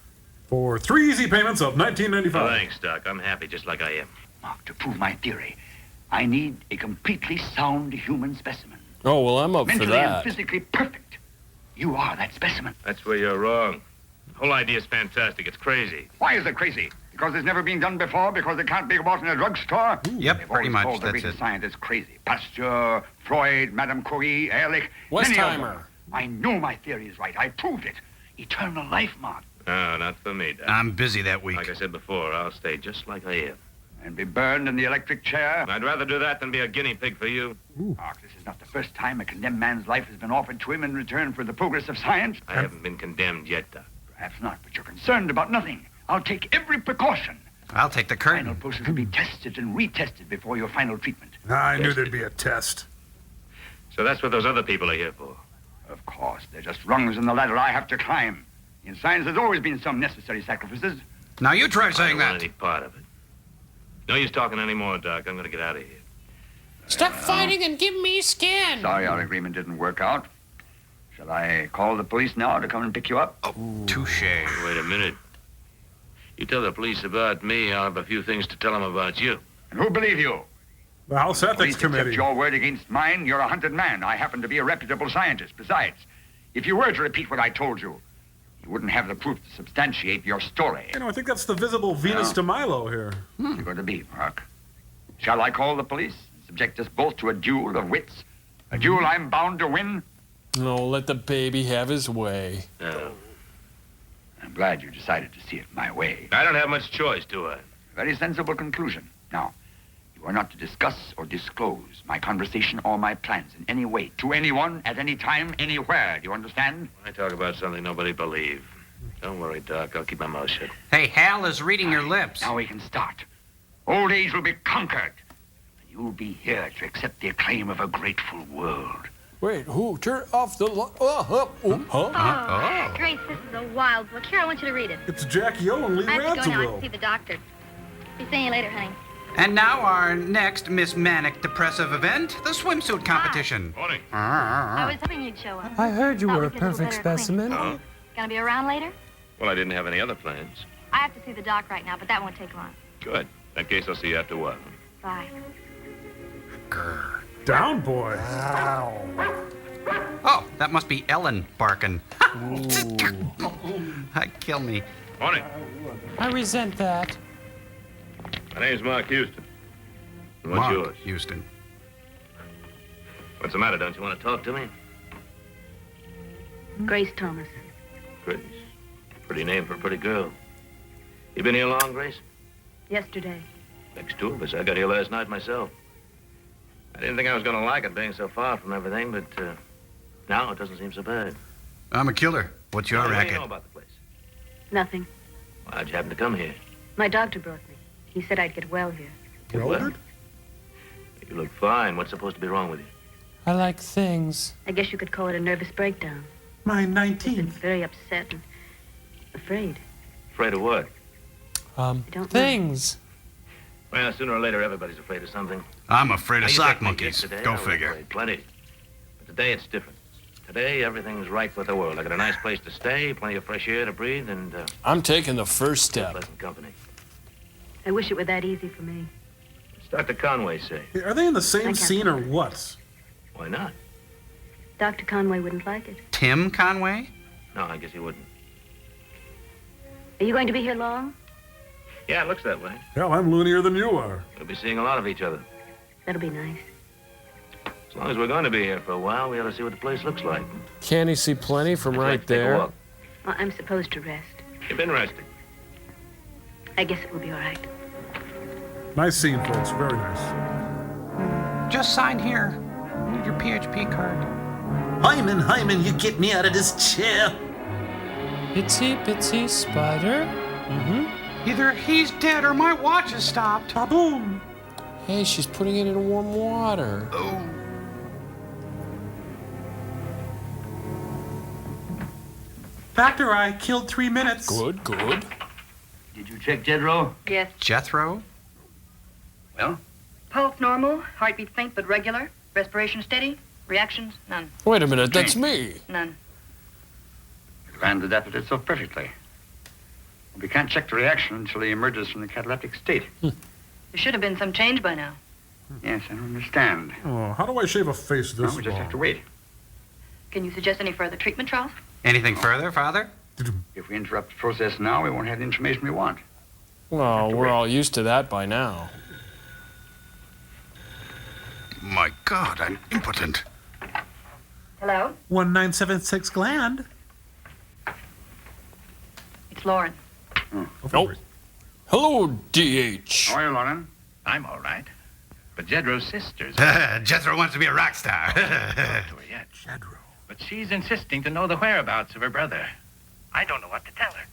For 3 easy payments of $19.95. Oh, thanks, Doc. I'm happy just like I am. Mark, to prove my theory, I need a completely sound human specimen. Oh, well, I'm up for Mentally that. and physically perfect. You are that specimen. That's where you're wrong. The whole idea's fantastic. It's crazy. Why is it crazy? Because it's never been done before? Because it can't be bought in a drugstore? Yep, They've pretty always much. called the That's greatest it. scientists crazy. Pasteur, Freud, Madame Curie, Ehrlich. many of them. Westheimer. I know my theory is right. I proved it. Eternal life, Mark. No, not for me, Doc. I'm busy that week. Like I said before, I'll stay just like I am. And be burned in the electric chair? I'd rather do that than be a guinea pig for you. Mark, this is not the first time a condemned man's life has been offered to him in return for the progress of science. I haven't been condemned yet, Doc. Perhaps not, but you're concerned about nothing. I'll take every precaution. I'll take the Final curtain. process will be tested and retested before your final treatment. I knew there'd be a test. So that's what those other people are here for. Of course, they're just rungs in the ladder I have to climb. In science, there's always been some necessary sacrifices. Now you try I saying don't want that. any part of it. No use talking anymore, Doc. I'm going to get out of here. Stop fighting and give me skin. Sorry our agreement didn't work out. Shall I call the police now to come and pick you up? Touche. Wait a minute. You tell the police about me, I'll have a few things to tell them about you. And who believe you? The House Ethics Please accept Committee. your word against mine. You're a hunted man. I happen to be a reputable scientist. Besides, if you were to repeat what I told you, you wouldn't have the proof to substantiate your story. You know, I think that's the visible Venus de Milo here. You're going to be, Mark. Shall I call the police and subject us both to a duel of wits? A duel I'm bound to win? No, let the baby have his way. No. I'm glad you decided to see it my way. I don't have much choice, do I? Very sensible conclusion. Now, you are not to discuss or disclose my conversation or my plans in any way to anyone, at any time, anywhere. Do you understand? I talk about something nobody believes. Don't worry, Doc. I'll keep my mouth shut. Hey, Hal is reading your lips. Now we can start. Old age will be conquered. And you'll be here to accept the acclaim of a grateful world. Wait, who? Turn off the light. Oh, Grace, this is a wild book. Here, I want you to read it. It's Jackie O and Lee I have to go now. I have Radziwill. to see the doctor. Be seeing you later, honey. And now our next Miss Manic Depressive event, the swimsuit competition. Morning. I was hoping you'd show up. I heard you Thought were a we'd get little perfect better specimen. Huh? Gonna be around later? Well, I didn't have any other plans. I have to see the doc right now, but that won't take long. Good. In that case, I'll see you after work. Bye. Down, boy. Oh, that must be Ellen barking. Kill me. Morning. I resent that. My name's Mark Houston. And what's Mark yours? Houston. What's the matter? Don't you want to talk to me? Grace Thomas. Grace. Pretty name for a pretty girl. You been here long, Grace? Yesterday. Next two of us. I got here last night myself. I didn't think I was going to like it being so far from everything, but now it doesn't seem so bad. I'm a killer. What's your What do you racket? know about the place? Nothing. Why'd you happen to come here? My doctor brought me. He said I'd get well here. Well, you look fine. What's supposed to be wrong with you? I like things. I guess you could call it a nervous breakdown. My Just 19th. very upset and afraid. Afraid of what? don't know. Things. Well, sooner or later, everybody's afraid of something. I'm afraid Now, of you sock take me monkeys. yesterday, Go I was figure. afraid plenty. But today it's different. Today everything's right with the world. I got a nice place to stay, plenty of fresh air to breathe, and I'm taking the first step. pleasant company. I wish it were that easy for me. What's Dr. Conway say? Are they in the I same can't scene or what? Why not? Dr. Conway wouldn't like it. Tim Conway? No, I guess he wouldn't. Are you going to be here long? Yeah, it looks that way. Hell, I'm loonier than you are. We'll be seeing a lot of each other. That'll be nice. As long as we're going to be here for a while, we ought to see what the place looks like. Can't he see plenty from right Let's take a there? walk. Well, I'm supposed to rest. You've been resting. I guess it will be all right. Nice scene, folks. Very nice. Just sign here. Need your PHP card. Hyman, you get me out of this chair. Itsy bitsy spider. Mm-hmm. Either he's dead or my watch has stopped. Ba-boom. Hey, she's putting it in warm water. Oh. Doctor, I killed 3 minutes. Good, good. Did you check Jedro? Yes. Jethro? Well? Pulse normal. Heartbeat faint but regular. Respiration steady. Reactions none. Wait a minute, that's me. None. Planned the death itself perfectly. We can't check the reaction until he emerges from the cataleptic state. There should have been some change by now. Yes, I don't understand. Oh, how do I shave a face this No, we just long? have to wait. Can you suggest any further treatment, Charles? Anything further, Father? If we interrupt the process now, we won't have the information we want. Well, we're all used to that by now. My God, I'm impotent. Hello? 1976 gland. It's Lauren. Oh. Hello, DH. How are you, Lauren? I'm all right. But Jedro's sister's Jethro wants to be a rock star. to her yet. Jedro. But she's insisting to know the whereabouts of her brother. I don't know what to tell her.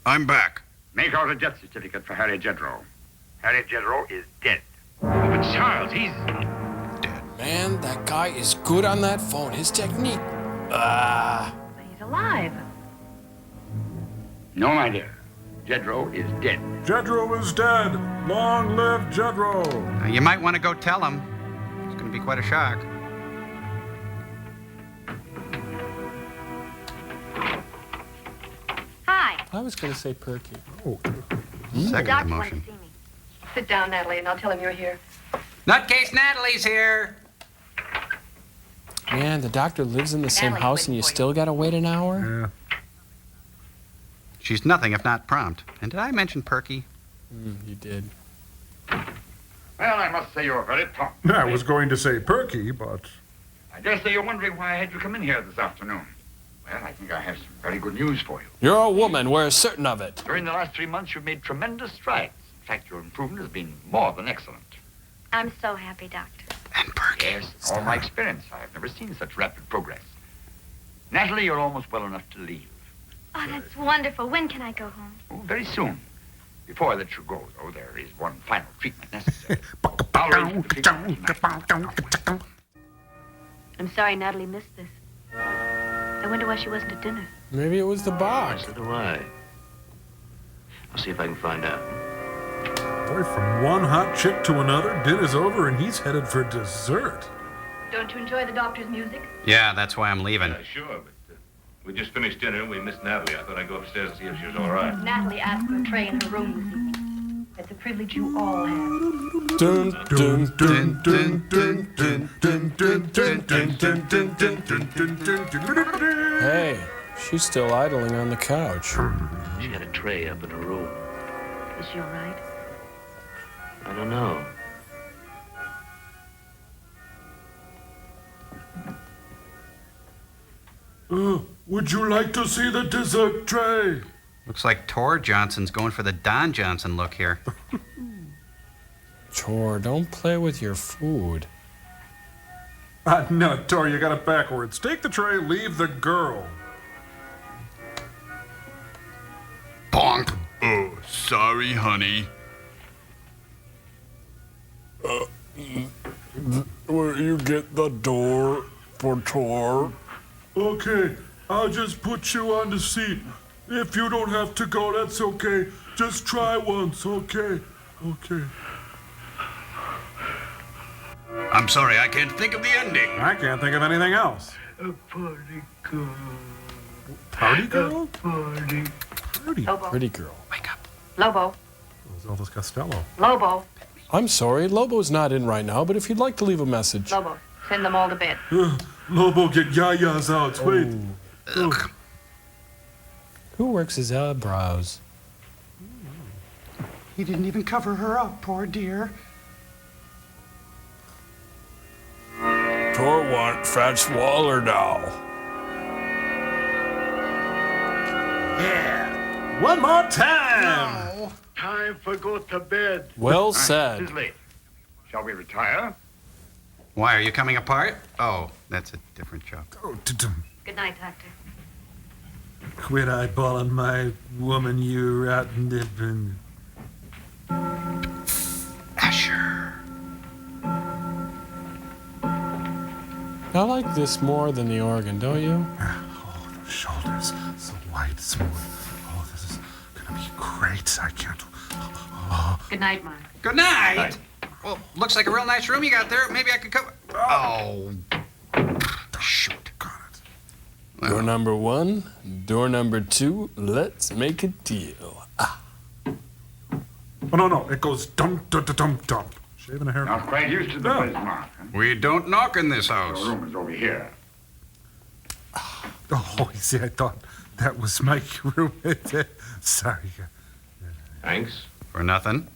I'm back. Make out a death certificate for Harry Jedro. Harry Jedro is dead. But Charles, he's... Man, that guy is good on that phone. His technique. But he's alive. No, my dear. Jedro is dead. Jedro is dead. Long live Jedro. You might want to go tell him. It's going to be quite a shock. Hi. I was going to say perky. Oh. The Second doctor wanted emotion. to see me. Sit down, Natalie, and I'll tell him you're here. Nutcase Natalie's here. Man, the doctor lives in the same Natalie's house and you waiting for you. still got to wait an hour? Yeah. She's nothing if not prompt. And did I mention Perky? You did. Well, I must say you're very prompt. I was going to say perky, but I dare say you're wondering why I had you come in here this afternoon. Well, I think I have some very good news for you. You're a woman. We're certain of it. During the last 3 months, you've made tremendous strides. In fact, your improvement has been more than excellent. I'm so happy, Doctor. And Perky. Yes, in all my experience, I've never seen such rapid progress. Natalie, you're almost well enough to leave. Oh, that's wonderful. When can I go home? Oh, very soon. Before I let you go, though, there is one final treatment necessary. I'll arrange the treatment tonight. I'm sorry Natalie missed this. I wonder why she wasn't at dinner. Maybe it was the box. So do I. I'll see if I can find out. Boy, from one hot chick to another, dinner's over and he's headed for dessert. Don't you enjoy the doctor's music? Yeah, that's why I'm leaving. Sure, but we just finished dinner and we missed Natalie. I thought I'd go upstairs and see if she was all right. Natalie asked for a tray in her room this evening. It's a privilege you all have. Dun, dun, dun, dun, dun, dun, dun, dun, dun, dun, dun, dun, dun, dun. Hey, she's still idling on the couch. She had a tray up in her room. Is she all right? I don't know. Would you like to see the dessert tray? Looks like Tor Johnson's going for the Don Johnson look here. Tor, don't play with your food. No, Tor, you got it backwards. Take the tray, leave the girl. Bonk. Oh, sorry, honey. Will you get the door for Tor? Okay, I'll just put you on the seat. If you don't have to go, that's okay. Just try once, okay? Okay. I'm sorry, I can't think of the ending. I can't think of anything else. A party girl. Party girl? Party. Party. Lobo. Pretty girl. Lobo. It was Elvis Costello. Lobo. I'm sorry, Lobo's not in right now, but if you'd like to leave a message. Lobo. Send them all to bed. Lobo, get yayas out. Wait. Oh. Who works his eyebrows? He didn't even cover her up, poor dear. Tor want Fats Waller now. Yeah. One more time. Now, time for go to bed. Well said. It's late. Shall we retire? Why, are you coming apart? Oh, that's a different job. Oh, Good night, Doctor. quit eyeballing my woman, you rotten dippin'. Asher. I like this more than the organ, don't you? Oh, those shoulders, so light, smooth. Oh, this is gonna be great. I can't. Oh. Good night, Mark. Good night. Well, looks like a real nice room you got there. Maybe I could come. Oh. Shoot. Door number 1, door number 2, let's make a deal. Oh, no. It goes dump, dump, dump, dump. Shaving a hair. Not quite used to the place, Mark. We don't knock in this house. Your room is over here. Oh, you see, I thought that was my room. Sorry. Thanks. For nothing.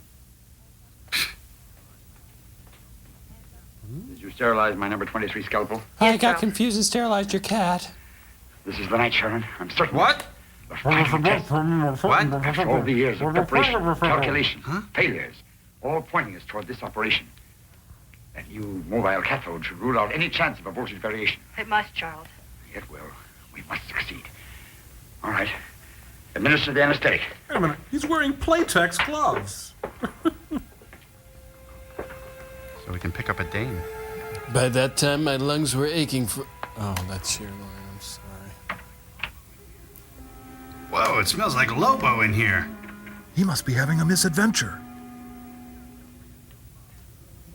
Did you sterilize my number 23 scalpel? I got confused and sterilized your cat. This is the night, Sharon. I'm certain. What? The final test. What? After all the years of preparation, calculation, failures, all pointing us toward this operation. That new mobile cathode should rule out any chance of a voltage variation. It must, Charles. It will. We must succeed. All right. Administer the anesthetic. Wait a minute. He's wearing Playtex gloves. So we can pick up a dame. By that time, my lungs were aching for... Oh, that's your line. I'm sorry. Whoa, it smells like Lobo in here. He must be having a misadventure.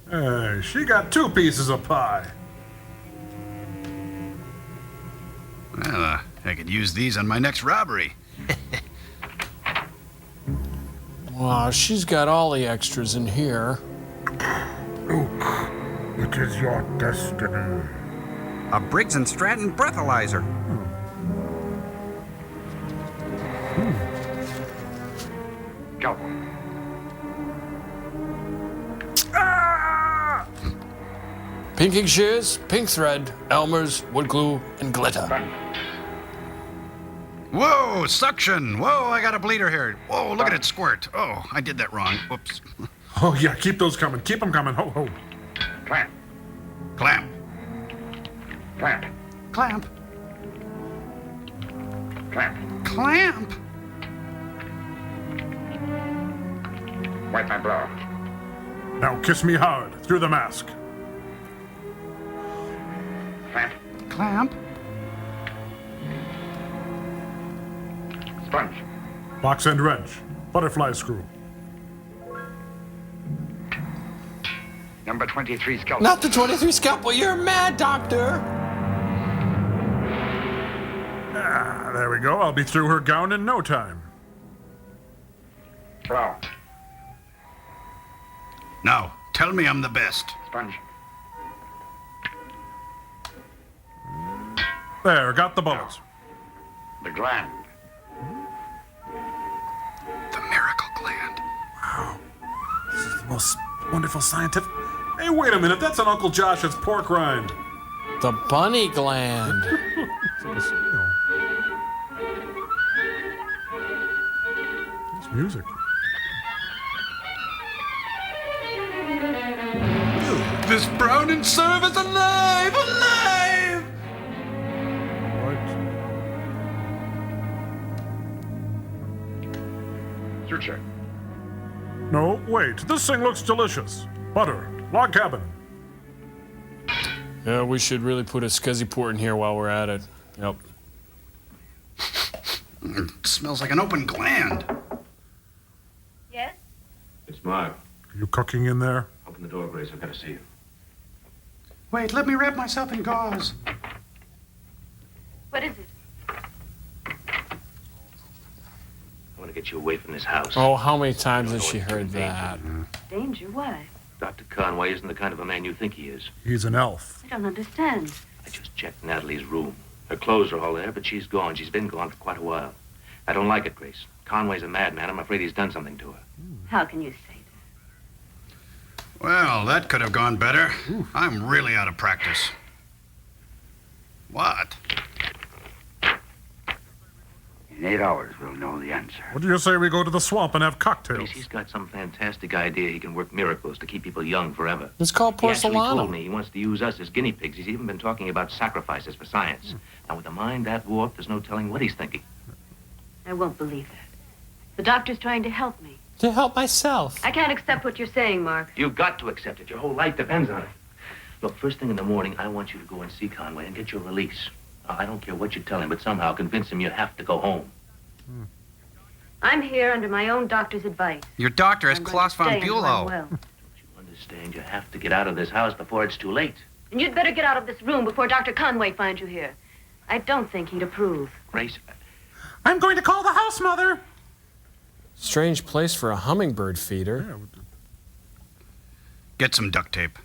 Hey, she got 2 pieces of pie. Well, I could use these on my next robbery. Wow, she's got all the extras in here. It is your destiny. A Briggs & Stratton breathalyzer. Go. Pinking shears, pink thread, Elmer's, wood glue, and glitter. Whoa, suction. Whoa, I got a bleeder here. Whoa, look at it squirt. Oh, I did that wrong. Whoops. Oh, yeah, keep those coming. Keep them coming. Ho, ho. Clamp. Clamp. Clamp. Clamp. Clamp. Clamp. Wipe my blow. Now kiss me hard through the mask. Clamp. Clamp. Sponge. Box and wrench. Butterfly screw. Number 23 scalpel. Not the 23 scalpel. You're mad, Doctor. Ah, there we go. I'll be through her gown in no time. Wow. Now, tell me I'm the best. Sponge. There, got the bullets. The gland. The miracle gland. Wow. This is the most wonderful scientific... Hey, wait a minute. That's an Uncle Josh's pork rind. The bunny gland. This music. This brown and serve is alive! Alive! Future. No, wait. This thing looks delicious. Butter. Log cabin. Yeah, we should really put a scuzzy port in here while we're at it. Yep. It smells like an open gland. Yes? It's Mark. Are you cooking in there? Open the door, Grace. I've got to see you. Wait, let me wrap myself in gauze. What is it? I want to get you away from this house. Oh, how many times has she heard that? Danger? Why? Dr. Conway isn't the kind of a man you think he is. He's an elf. I don't understand. I just checked Natalie's room. Her clothes are all there, but she's gone. She's been gone for quite a while. I don't like it, Grace. Conway's a madman. I'm afraid he's done something to her. How can you say Well, that could have gone better. I'm really out of practice. What? In 8 hours, we'll know the answer. What do you say we go to the swamp and have cocktails? Grace, he's got some fantastic idea he can work miracles to keep people young forever. It's called He actually porcelana. told me he wants to use us as guinea pigs. He's even been talking about sacrifices for science. Now, with a mind that warped, there's no telling what he's thinking. I won't believe that. The doctor's trying to help me. To help myself. I can't accept what you're saying, Mark. You've got to accept it. Your whole life depends on it. Look, first thing in the morning, I want you to go and see Conway and get your release. I don't care what you tell him, but somehow convince him you have to go home. I'm here under my own doctor's advice. Your doctor is I'm going Klaus to von stay until I'm Bülow. well. Understand, you have to get out of this house before it's too late. And you'd better get out of this room before Dr. Conway finds you here. I don't think he'd approve. Grace, I'm going to call the house mother. Strange place for a hummingbird feeder. Get some duct tape.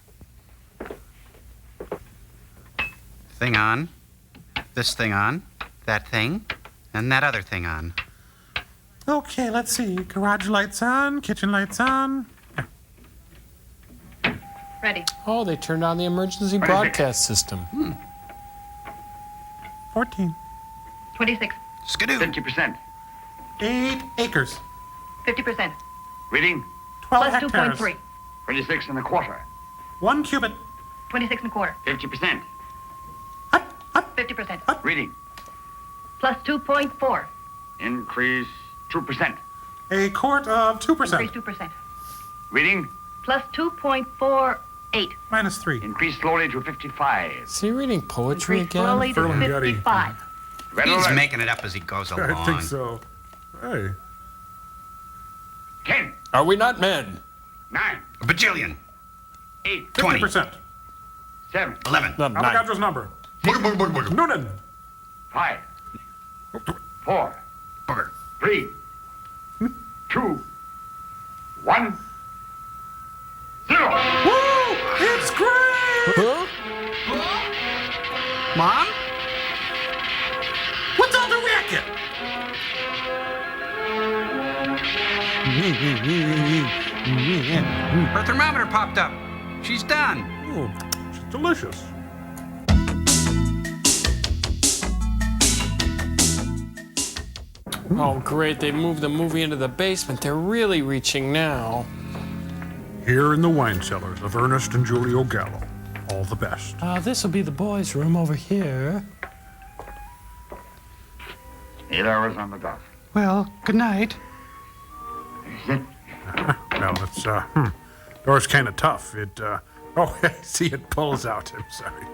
Thing on. This thing on. That thing. And that other thing on. Okay, let's see. Garage lights on, kitchen lights on. Ready. Oh, they turned on the emergency broadcast system. 14. 26. Skidoo. 50%. 8 acres. 50%. Reading. 12 Plus hectares. 2.3. 26 and a quarter. 1 cubit. 26 and a quarter. 50%. 50%. Reading. Plus 2.4. Increase 2%. A quart of 2%. Increase 2%. Reading. Plus 2.48. Minus 3. Increase slowly to 55. Is he reading poetry Increase again? slowly to Ferlinghetti. 55. Red He's alert. making it up as he goes along. I think so. Hey. 10. Are we not men? 9. A bajillion. 8. 20. 50%. 7. 11. No, 9. Avogadro's number. Booger, booger, booger, booger. Noonan. 5. 4. Booger. 3. 2. 1. 0. Woo! It's great! Huh? Mom? What's all the racket? Her thermometer popped up. She's done. Oh, it's delicious. Oh, great. They moved the movie into the basement. They're really reaching now. Here in the wine cellars of Ernest and Julio Gallo. All the best. This will be the boys' room over here. 8 hours on the dot. Well, good night. Well, it's, door's kind of tough. It, oh, I see it pulls out. I'm sorry.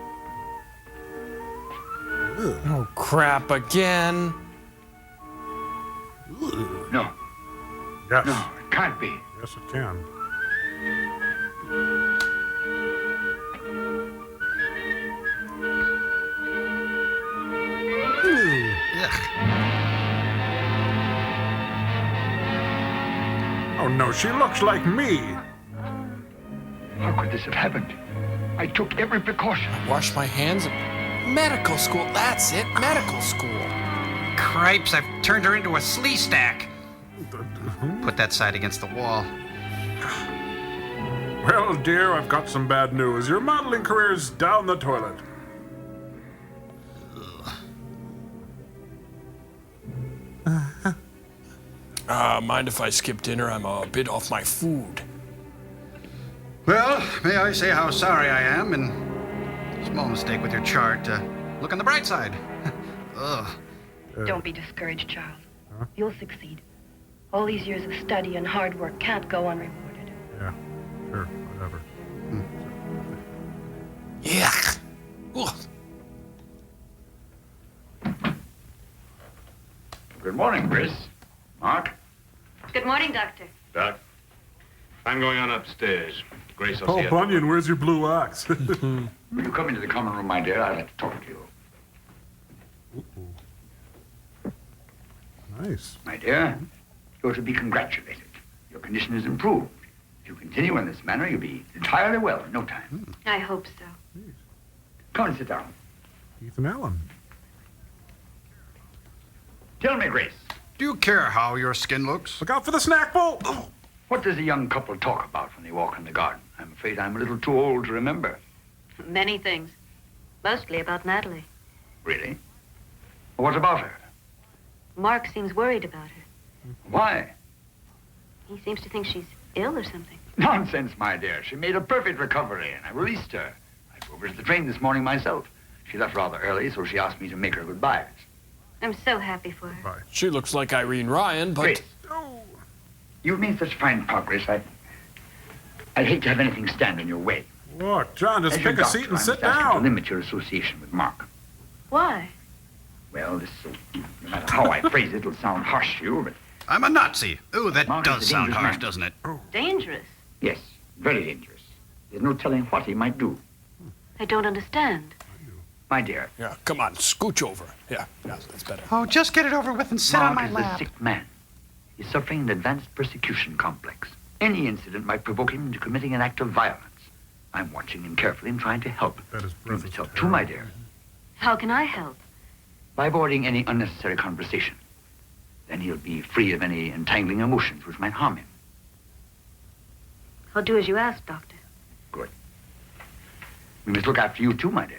Oh, crap again. No. Yes. No, it can't be. Yes, it can. Oh no, she looks like me. How could this have happened? I took every precaution. Wash my hands. Medical school. That's it. Medical school. Cripes, I've turned her into a slee stack. Put that side against the wall. Well, dear, I've got some bad news. Your modeling career's down the toilet. Mind if I skip dinner? I'm a bit off my food. Well, may I say how sorry I am, and small mistake with your chart. Look on the bright side. Ugh. Don't be discouraged, Charles. You'll succeed. All these years of study and hard work can't go unrewarded. Yeah, sure, whatever. Yuck. Good morning, Chris. Mark? Good morning, Doctor. Doc, I'm going on upstairs. Grace will see Oh, you. Bunyan, where's your blue ox? Will you come into the common room, my dear? I'd like to talk to you. Nice. My dear, you're to be congratulated. Your condition is improved. If you continue in this manner, you'll be entirely well in no time. I hope so. Come and sit down. Ethan Allen. Tell me, Grace. Do you care how your skin looks? Look out for the snack bowl! Oh. What does a young couple talk about when they walk in the garden? I'm afraid I'm a little too old to remember. Many things. Mostly about Natalie. Really? What about her? Mark seems worried about her. Why? He seems to think she's ill or something. Nonsense, my dear. She made a perfect recovery, and I released her. I drove her to the train this morning myself. She left rather early, so she asked me to make her goodbyes. I'm so happy for her. She looks like Irene Ryan, but... Grace, you've made such fine progress. I'd hate to have anything stand in your way. Look, John, just As your pick a seat doctor, and I sit must ask you down. to limit your association with Mark. Why? Well, no matter how I phrase it, it'll sound harsh to you, but... I'm a Nazi. Ooh, that Mark does is a sound dangerous harsh, man. doesn't it? Dangerous. Yes, very dangerous. There's no telling what he might do. I don't understand. My dear. Yeah, come on, scooch over. Yeah, that's better. Oh, just get it over with and sit on my Mark is lap. a sick man. He's suffering an advanced persecution complex. Any incident might provoke him into committing an act of violence. I'm watching him carefully and trying to help. That is You must help too, my dear. How can I help? By avoiding any unnecessary conversation. Then he'll be free of any entangling emotions which might harm him. I'll do as you ask, Doctor. Good. We must look after you too, my dear.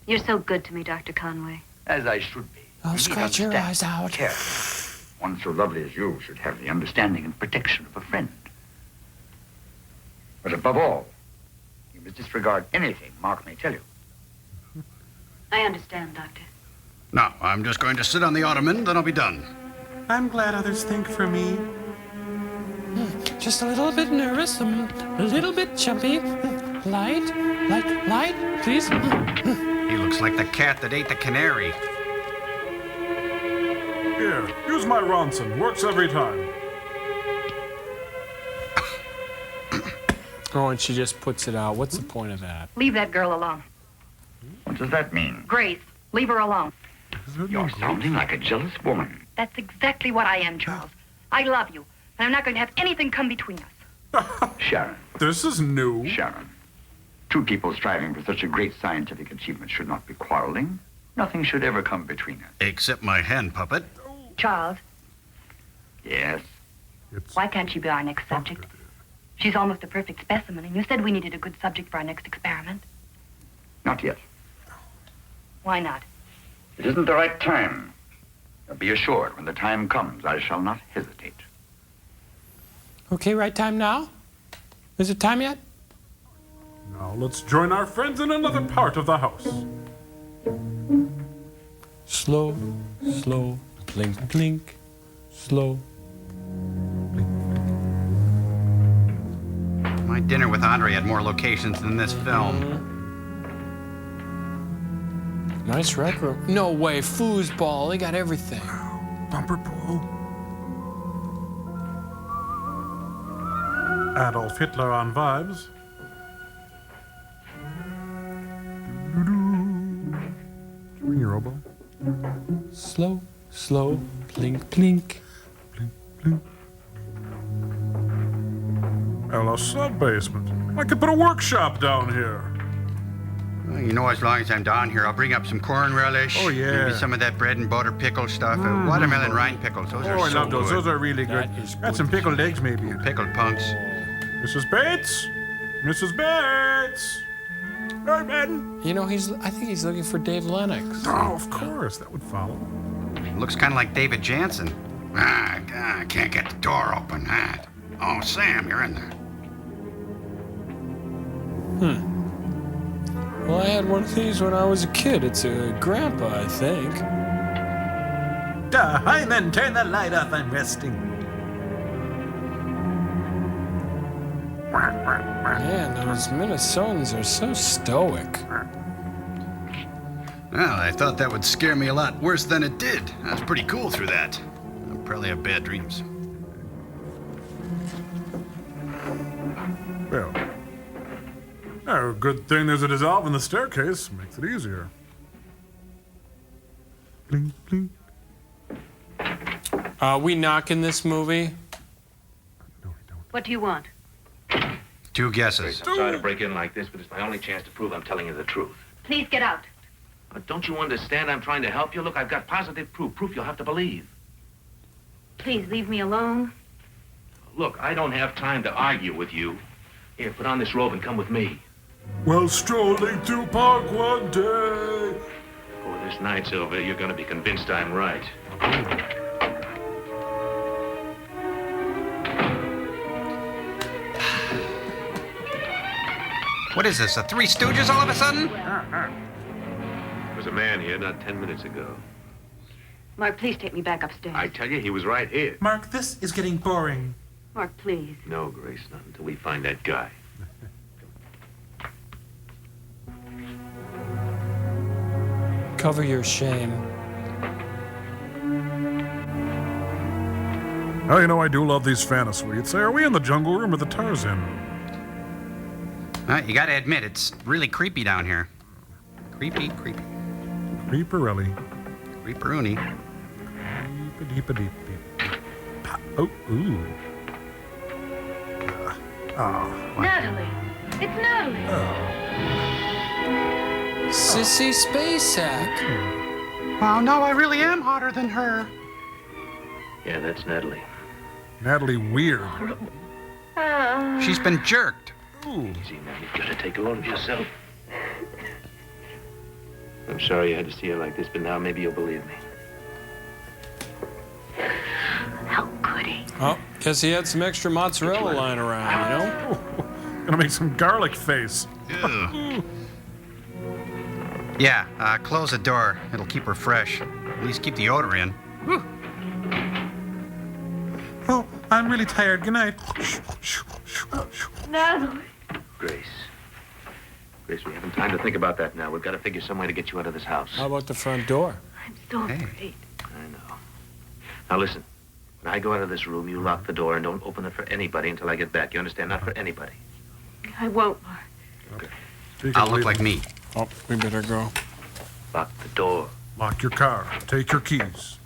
You're so good to me, Dr. Conway. As I should be. I'll You need scratch your understanding eyes and out. Care. One so lovely as you should have the understanding and protection of a friend. But above all, you must disregard anything Mark may tell you. I understand, Doctor. No, I'm just going to sit on the ottoman, then I'll be done. I'm glad others think for me. Just a little bit nervous, a little bit jumpy. Light, please. He looks like the cat that ate the canary. Here, use my Ronson. Works every time. Oh, and she just puts it out. What's the point of that? Leave that girl alone. What does that mean? Grace, leave her alone. You're sounding like a jealous woman. That's exactly what I am, Charles. I love you, and I'm not going to have anything come between us. Sharon. This is new. Sharon. Two people striving for such a great scientific achievement should not be quarreling. Nothing should ever come between us. Except my hand puppet. Charles, Yes. why can't she be our next subject? She's almost a perfect specimen, and you said we needed a good subject for our next experiment. Not yet. Why not? It isn't the right time. But be assured, when the time comes, I shall not hesitate. Okay, right time now? Is it time yet? Now let's join our friends in another part of the house. Slow, slow, blink, blink, slow. My dinner with Andre had more locations than this film. Nice rec room. No way, foosball. They got everything. Bumper pool. Adolf Hitler on vibes. Bring your oboe. Slow, slow, plink, plink. Hello, sub-basement. I could put a workshop down here. Well, you know, as long as I'm down here, I'll bring up some corn relish. Oh, yeah. Maybe some of that bread and butter pickle stuff. Watermelon rind pickles. Those are Oh, I so love those. good. Those are really good. Got some pickled eggs, maybe. Pickled punks. Mrs. Bates? Mrs. Bates? Hey, Ben. You know, I think he's looking for Dave Lennox. Oh, of course. That would follow. Looks kind of like David Jansen. I can't get the door open. Oh, Sam, you're in there. Well, I had one of these when I was a kid. It's a grandpa, I think. Hyman, turn the light off. I'm resting. Man, those Minnesotans are so stoic. Well, I thought that would scare me a lot worse than it did. I was pretty cool through that. I probably have bad dreams. Well, good thing there's a dissolve in the staircase. Makes it easier. Bling, bling. We knocking this movie? What do you want? 2 guesses. I'm sorry to break in like this, but it's my only chance to prove I'm telling you the truth. Please get out. Don't you understand I'm trying to help you? Look, I've got positive proof you'll have to believe. Please leave me alone. Look, I don't have time to argue with you. Here, put on this robe and come with me. Well, strolling through park one day. For this night, Silver, you're going to be convinced I'm right. What is this, the Three Stooges all of a sudden? There was a man here not 10 minutes ago. Mark, please take me back upstairs. I tell you, he was right here. Mark, this is getting boring. Mark, please. No, Grace, not until we find that guy. Cover your shame. Oh, you know, I do love these fantasy suites. Are we in the jungle room or the Tarzan? You gotta admit, it's really creepy down here. Creepy. Creeperelli. Creeperoonie. Deep. Oh, ooh. Natalie. It's Natalie. Sissy Spacek. Wow, now I really am hotter than her. Yeah, that's Natalie. Natalie Weird. She's been jerked. Ooh. Easy now, you've got to take a load of yourself. I'm sorry you had to see her like this, but now maybe you'll believe me. How could he? Oh, guess he had some extra mozzarella lying around, you know? Gonna make some garlic face. Yeah, close the door. It'll keep her fresh. At least keep the odor in. Whew. Oh, I'm really tired. Good night. Natalie. Grace, we haven't time to think about that now. We've got to figure some way to get you out of this house. How about the front door? I'm so afraid. I know. Now listen, when I go out of this room, you lock the door and don't open it for anybody until I get back. You understand? Not for anybody. I won't, Mark. Okay. I'll look like me. Oh, we better go. Lock the door. Lock your car. Take your keys.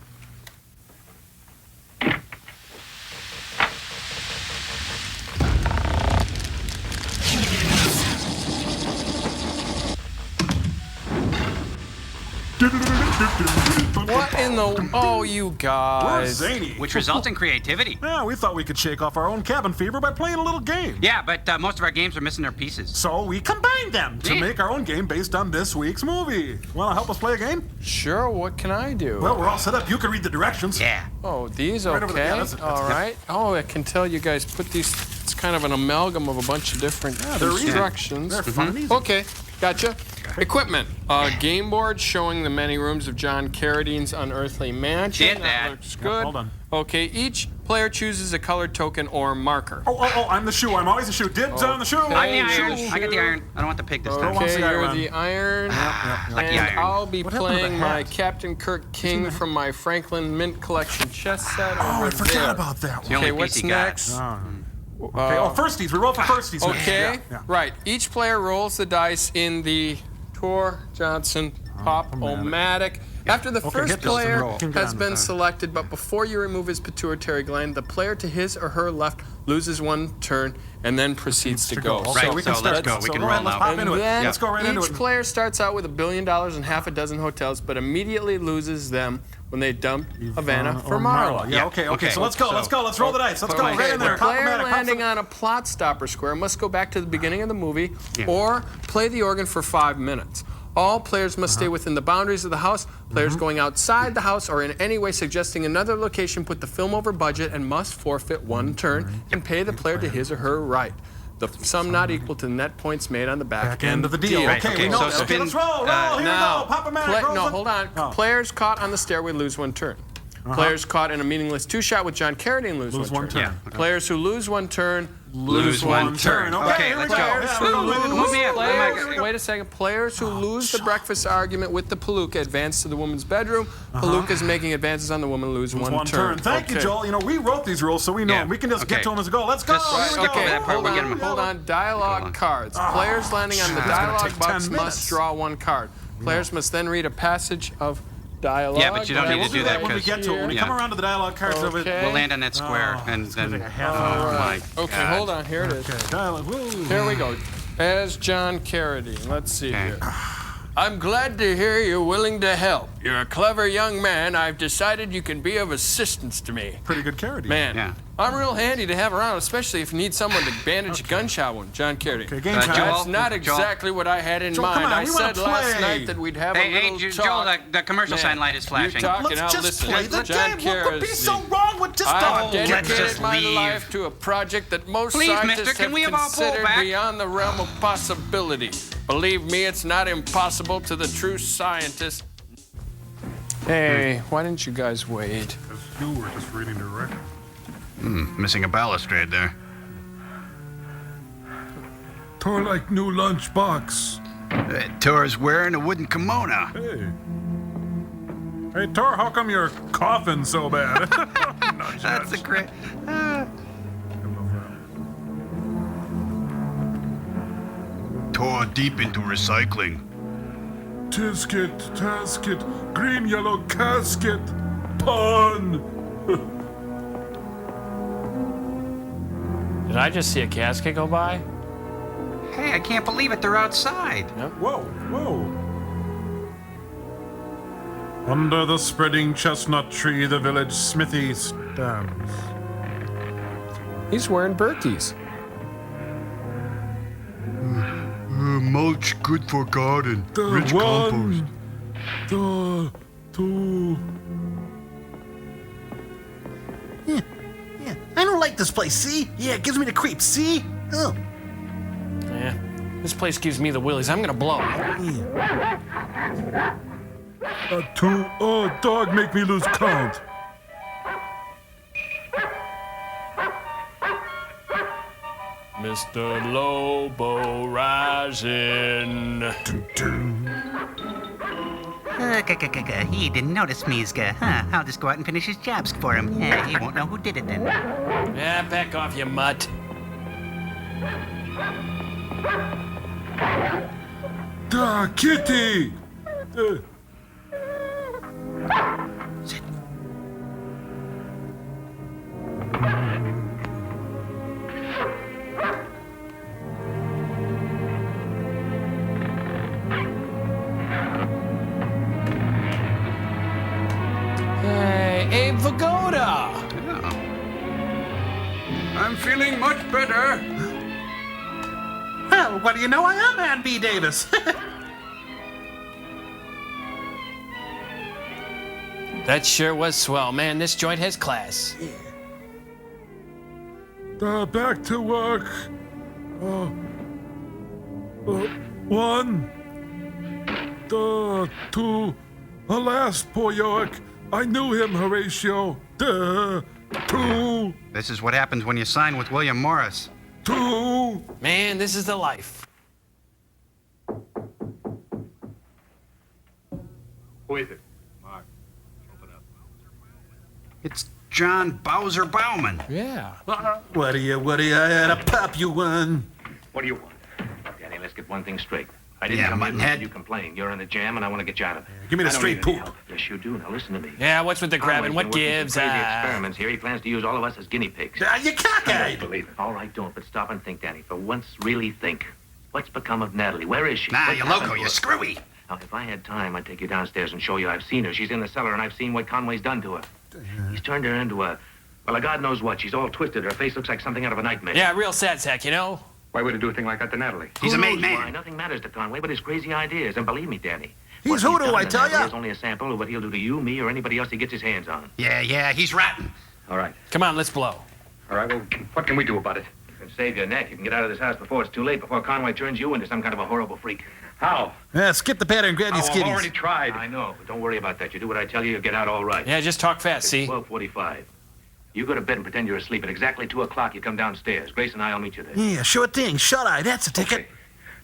What in the... Oh, you We're guys. zany. Which results in creativity. Yeah, we thought we could shake off our own cabin fever by playing a little game. Yeah, but most of our games are missing their pieces. So we combined them to make our own game based on this week's movie. Want to help us play a game? Sure, what can I do? Well, we're all set up. You can read the directions. Yeah. Oh, these Right over okay? there. Yeah, that's All right. Oh, I can tell you guys put these... It's kind of an amalgam of a bunch of different they're easy. instructions. They're fun and easy. Okay, gotcha. Equipment. Game board showing the many rooms of John Carradine's Unearthly Mansion. Did that. Looks good. Hold on. Okay, each player chooses a colored token or marker. Oh, I'm the shoe. I'm always the shoe. Dibs on the shoe. Okay. I'm the iron. I got the iron. I don't want the pig this time. Okay, the you're iron. the iron. Lucky And iron. I'll be What happened to the playing my hat? Captain Kirk King from my Franklin Mint Collection chess set. Oh, over I forgot there. about that the one. only Okay, piece what's he got. next? Okay, firsties. We roll for firsties. now. Okay, Yeah. right. Each player rolls the dice in the Tor Johnson Pop-O-Matic. After the Okay, first hit those and player roll. Can get has on been that. selected, but before you remove his pituitary gland, the player to his or her left loses one turn and then proceeds to go. Right, so let's go. We can roll now. Pop into it. Then Let's go right into it. each player starts out with $1 billion and half a dozen hotels, but immediately loses them when they dump Havana for Marla. Yeah, okay. So let's go. Let's roll the dice. Let's go. Right in there. The player Pop-O-Matic, landing on a plot stopper square must go back to the beginning of the movie or play the organ for 5 minutes. All players must stay within the boundaries of the house. Players going outside the house or in any way suggesting another location put the film over budget and must forfeit one turn and pay the player to his or her right. The sum not equal to the net points made on the back end of the deal. Right. Okay, we know that. Okay, let's roll. Here we go. Pop-O-Matic. No, hold on. Players caught on the stairway lose one turn. Players caught in a meaningless two-shot with John Carradine lose one turn. Yeah. Players who lose one turn lose one turn. Okay, let's go. Wait a second. Players who lose the breakfast argument with the Palooka advance to the woman's bedroom. Palooka's making advances on the woman lose one turn. Thank you, Joel. You know, we wrote these rules, so we know them. We can just get to them as we go. Let's go. Hold on. Dialogue cards. Players landing on the dialogue box must draw one card. Players must then read a passage of dialogue. Yeah, but you don't need to do that when we get to it. When we come around to the dialogue cards of it, we'll land on that square and then. Okay, hold on. Here it is. Here we go. As John Carradine. Let's see here. I'm glad to hear you're willing to help. You're a clever young man. I've decided you can be of assistance to me. Pretty good Carradine. Man, I'm real handy to have around, especially if you need someone to bandage a gunshot wound. John Carradine. Okay, game time. That's not exactly what I had in mind. I said last night that we'd have a little Joel, talk. the commercial sign light is flashing. You talk and I'll Let's just listen. play the John game. What could be so wrong with just I've dedicated Let's just my leave. life to a project that most Please, scientists mister, can we have have our pull considered back? beyond the realm of possibility. Believe me, it's not impossible to the true scientist. Hey, why didn't you guys wait? Because you were just reading directly. Missing a balustrade there. Tor like new lunchbox. Tor's wearing a wooden kimono. Hey, Tor, how come you're coughing so bad? That's a great. Tor deep into recycling. Tisket, tasket, green yellow casket, pun. Did I just see a casket go by? Hey, I can't believe it. They're outside. Whoa. Under the spreading chestnut tree, the village smithy stands. He's wearing Berkeys. Mulch good for garden. Rich compost. The two. Yeah. I don't like this place, see? Yeah, it gives me the creeps, see? Ugh. Yeah. This place gives me the willies. I'm gonna blow. Two. Oh, dog, make me lose count. Mr. Lobo rising. He didn't notice me, huh? I'll just go out and finish his jobs for him. He won't know who did it then. Yeah, back off, you mutt. Da kitty. Sit. Hey, Abe Vigoda! I'm feeling much better. Well, what do you know? I am Ann B. Davis. That sure was swell, man. This joint has class. Back to work. One. Two. Alas, poor York. I knew him, Horatio. Two. This is what happens when you sign with William Morris. Two. Man, this is the life. Who is it? Mark, open up. It's John Bowser Bauman. Yeah. What do you, I had to pop you one. What do you want? Danny, let's get one thing straight. I didn't Yeah, come here to Muttonhead. listen to you complain. You're in the jam, and I want to get you out of there. Give me the I don't straight need any poop. help. Yes, you do. Now listen to me. Yeah, what's with the grabbing? Conway's What been working some gives? crazy experiments here. He plans to use all of us as guinea pigs. You I don't cockeyed. believe it. All right, don't. But stop and think, Danny. For once, really think. What's become of Natalie? Where is she? Nah, What's you happened loco, to you her? screwy. Now, if I had time, I'd take you downstairs and show you I've seen her. She's in the cellar, and I've seen what Conway's done to her. He's turned her into a God knows what. She's all twisted. Her face looks like something out of a nightmare. Yeah, real sad sack, you know? Why would he do a thing like that to Natalie? He's a Who made knows why? man. Nothing matters to Conway but his crazy ideas. And believe me, Danny. He's what hoodoo, done I to tell Natalie ya. is only a sample of what he'll do to you, me, or anybody else he gets his hands on. Yeah, he's rotten. All right. Come on, let's blow. All right, well, what can we do about it? You can save your neck. You can get out of this house before it's too late, before Conway turns you into some kind of a horrible freak. How? Yeah, skip the pattern and grab these I've already skitties. tried. I know, but don't worry about that. You do what I tell you, you'll get out all right. Yeah, just talk fast, see? 12:45. You go to bed and pretend you're asleep. At exactly 2 o'clock, you come downstairs. Grace and I'll meet you there. Yeah, sure thing. Shut eye. That's a ticket. Okay.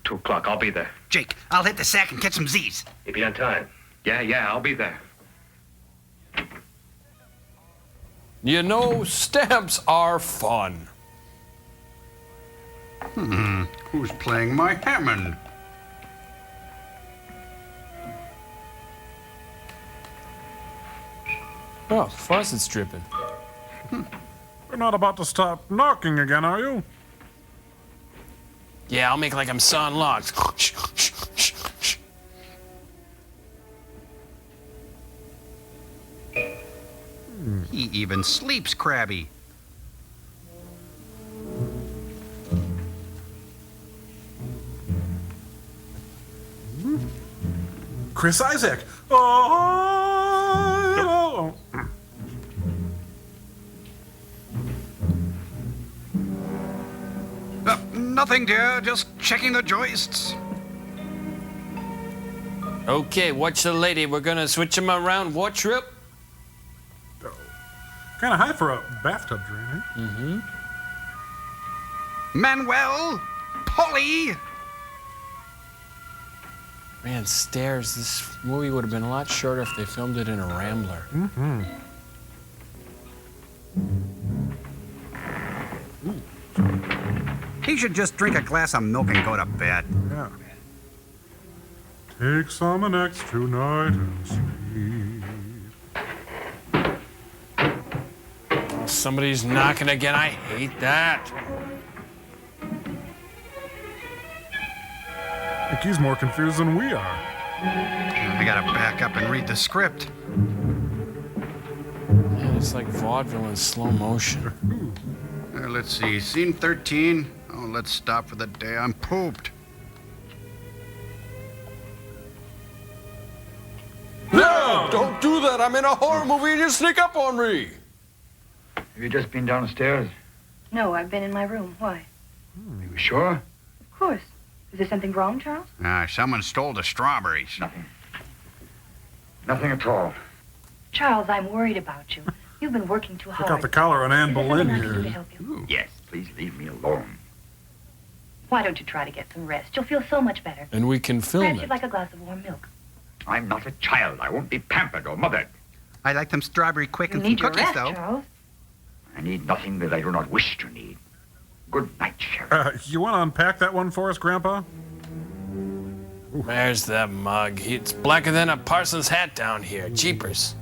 2 o'clock, I'll be there. Jake, I'll hit the sack and catch some Z's. If you're on time. Yeah, I'll be there. You know, stamps are fun. Who's playing my Hammond? Oh, the faucet's dripping. You're not about to stop knocking again, are you? Yeah, I'll make like I'm sawing logs. He even sleeps crabby. Chris Isaac. Oh. Nothing, dear. Just checking the joists. Okay, watch the lady. We're gonna switch them around. What trip? Kind of high for a bathtub drain, eh? Mm-hmm. Manuel, Polly. Man, stairs. This movie would have been a lot shorter if they filmed it in a Rambler. Mm-hmm. He should just drink a glass of milk and go to bed. Yeah. Take some X tonight and sleep. Oh, somebody's knocking again. I hate that. I think he's more confused than we are. I gotta back up and read the script. Man, it's like vaudeville in slow motion. Let's see, scene 13. Oh, let's stop for the day. I'm pooped. No, don't do that. I'm in a horror movie and you sneak up on me. Have you just been downstairs? No, I've been in my room. Why? Are you sure? Of course. Is there something wrong, Charles? Someone stole the strawberries. Nothing. Nothing at all. Charles, I'm worried about you. You've been working too hard. Check out the collar on Anne Is there Boleyn something I can do to here. help you? Yes, please leave me alone. Why don't you try to get some rest? You'll feel so much better. And we can film Perhaps it. you'd like a glass of warm milk. I'm not a child. I won't be pampered or mothered. I like them strawberry quick You and some need your cookies, rest, though. Charles. I need nothing that I do not wish to need. Good night, Sheriff. You want to unpack that one for us, Grandpa? There's the mug. It's blacker than a parson's hat down here. Jeepers.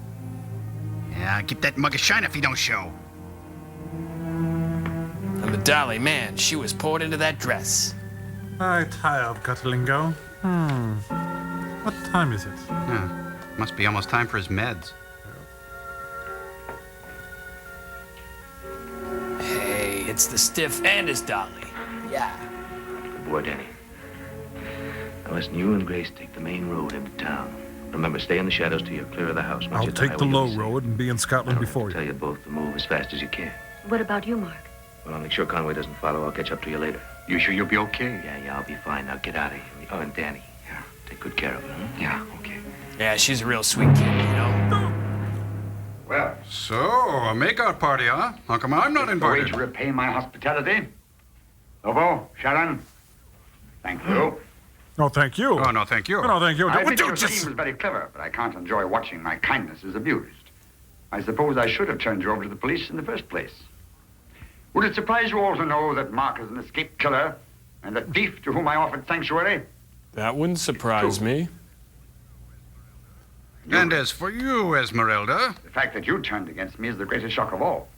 Yeah, keep that mug a shine if you don't show. And the dolly, man, she was poured into that dress. I tired, Cutlingo. What time is it? Yeah, must be almost time for his meds. Hey, it's the stiff and his dolly. Yeah. Good boy, Danny. Now listen, you and Grace take the main road into town. Remember, stay in the shadows till you're clear of the house. Once I'll you're take highway, the you'll low be safe. road and be in Scotland before Tell you. you both to move as fast as you can. What about you, Mark? Well, I'll make sure Conway doesn't follow. I'll catch up to you later. You sure you'll be okay? Yeah, I'll be fine. Now get out of here. Oh, and Danny. Yeah. Take good care of her, huh? Yeah, okay. Yeah, she's a real sweet kid, you know? Well, So, a makeout party, huh? How come I'm not the way invited? to repay my hospitality. Lobo, Sharon, thank you. No, thank you. Oh, no, thank you. No, thank you. I Would think you your just... scheme was very clever, but I can't enjoy watching my kindnesses abused. I suppose I should have turned you over to the police in the first place. Would it surprise you all to know that Mark is an escaped killer and a thief to whom I offered sanctuary? That wouldn't surprise me. And as for you, Esmeralda... The fact that you turned against me is the greatest shock of all.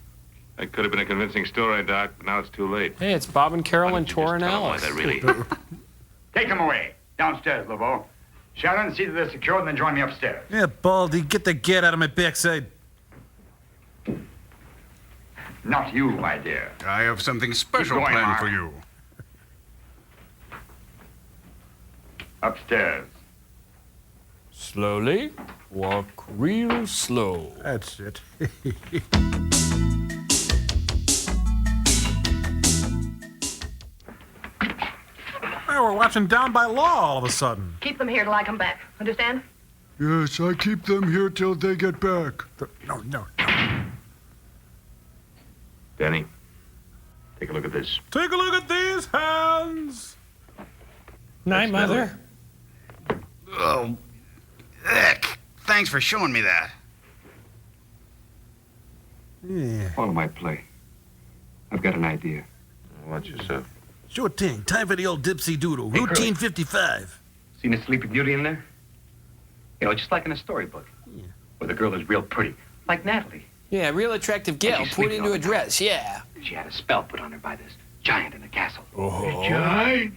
That could have been a convincing story, Doc, but now it's too late. Hey, it's Bob and Carol and Tor and Alice. Take them away. Downstairs, Lobo. Sharon, see that they're secured and then join me upstairs. Yeah, Baldy, get the gat out of my backside. Not you, my dear. I have something special Keep going, planned Mark. for you. Upstairs. Slowly. Walk real slow. That's it. Well, we're watching Down by Law all of a sudden. Keep them here till I come back. Understand? Yes, I keep them here till they get back. No. Danny, take a look at this. Take a look at these hands. Night, Mother. Oh, heck. Thanks for showing me that. Yeah. Follow my play. I've got an idea. Watch yourself. Sure thing. Time for the old dipsy doodle. Hey, Routine Curly. 55. Seen a Sleeping Beauty in there? You know, just like in a storybook. Where the girl is real pretty. Like Natalie. Yeah, real attractive gal she's put sleeping into all a the dress, yeah. She had a spell put on her by this giant in the castle. Oh. Giant?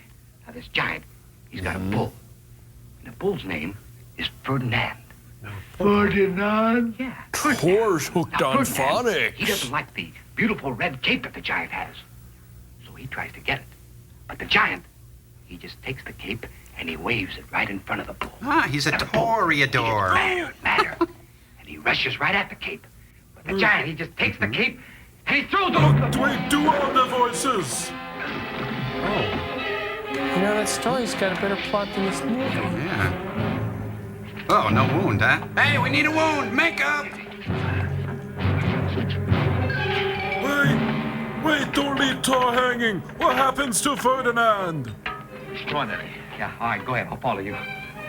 Now, this giant, he's got a bull. And the bull's name is Ferdinand. Ferdinand? Yeah. Course, hooked Now, on Ferdinand, phonics. he doesn't like the beautiful red cape that the giant has. So he tries to get it. But the giant, he just takes the cape and he waves it right in front of the bull. Ah, he's a toreador. Madder. And he rushes right at the cape. But the giant, he just takes the cape and he throws it over the bull. Wait, do all the voices. You know, that story's got a better plot than this movie. Yeah. Oh, no wound, huh? Hey, we need a wound. Makeup. Wait, don't leave Tor hanging. What happens to Ferdinand? Come on, Eddie. Yeah, all right, go ahead. I'll follow you.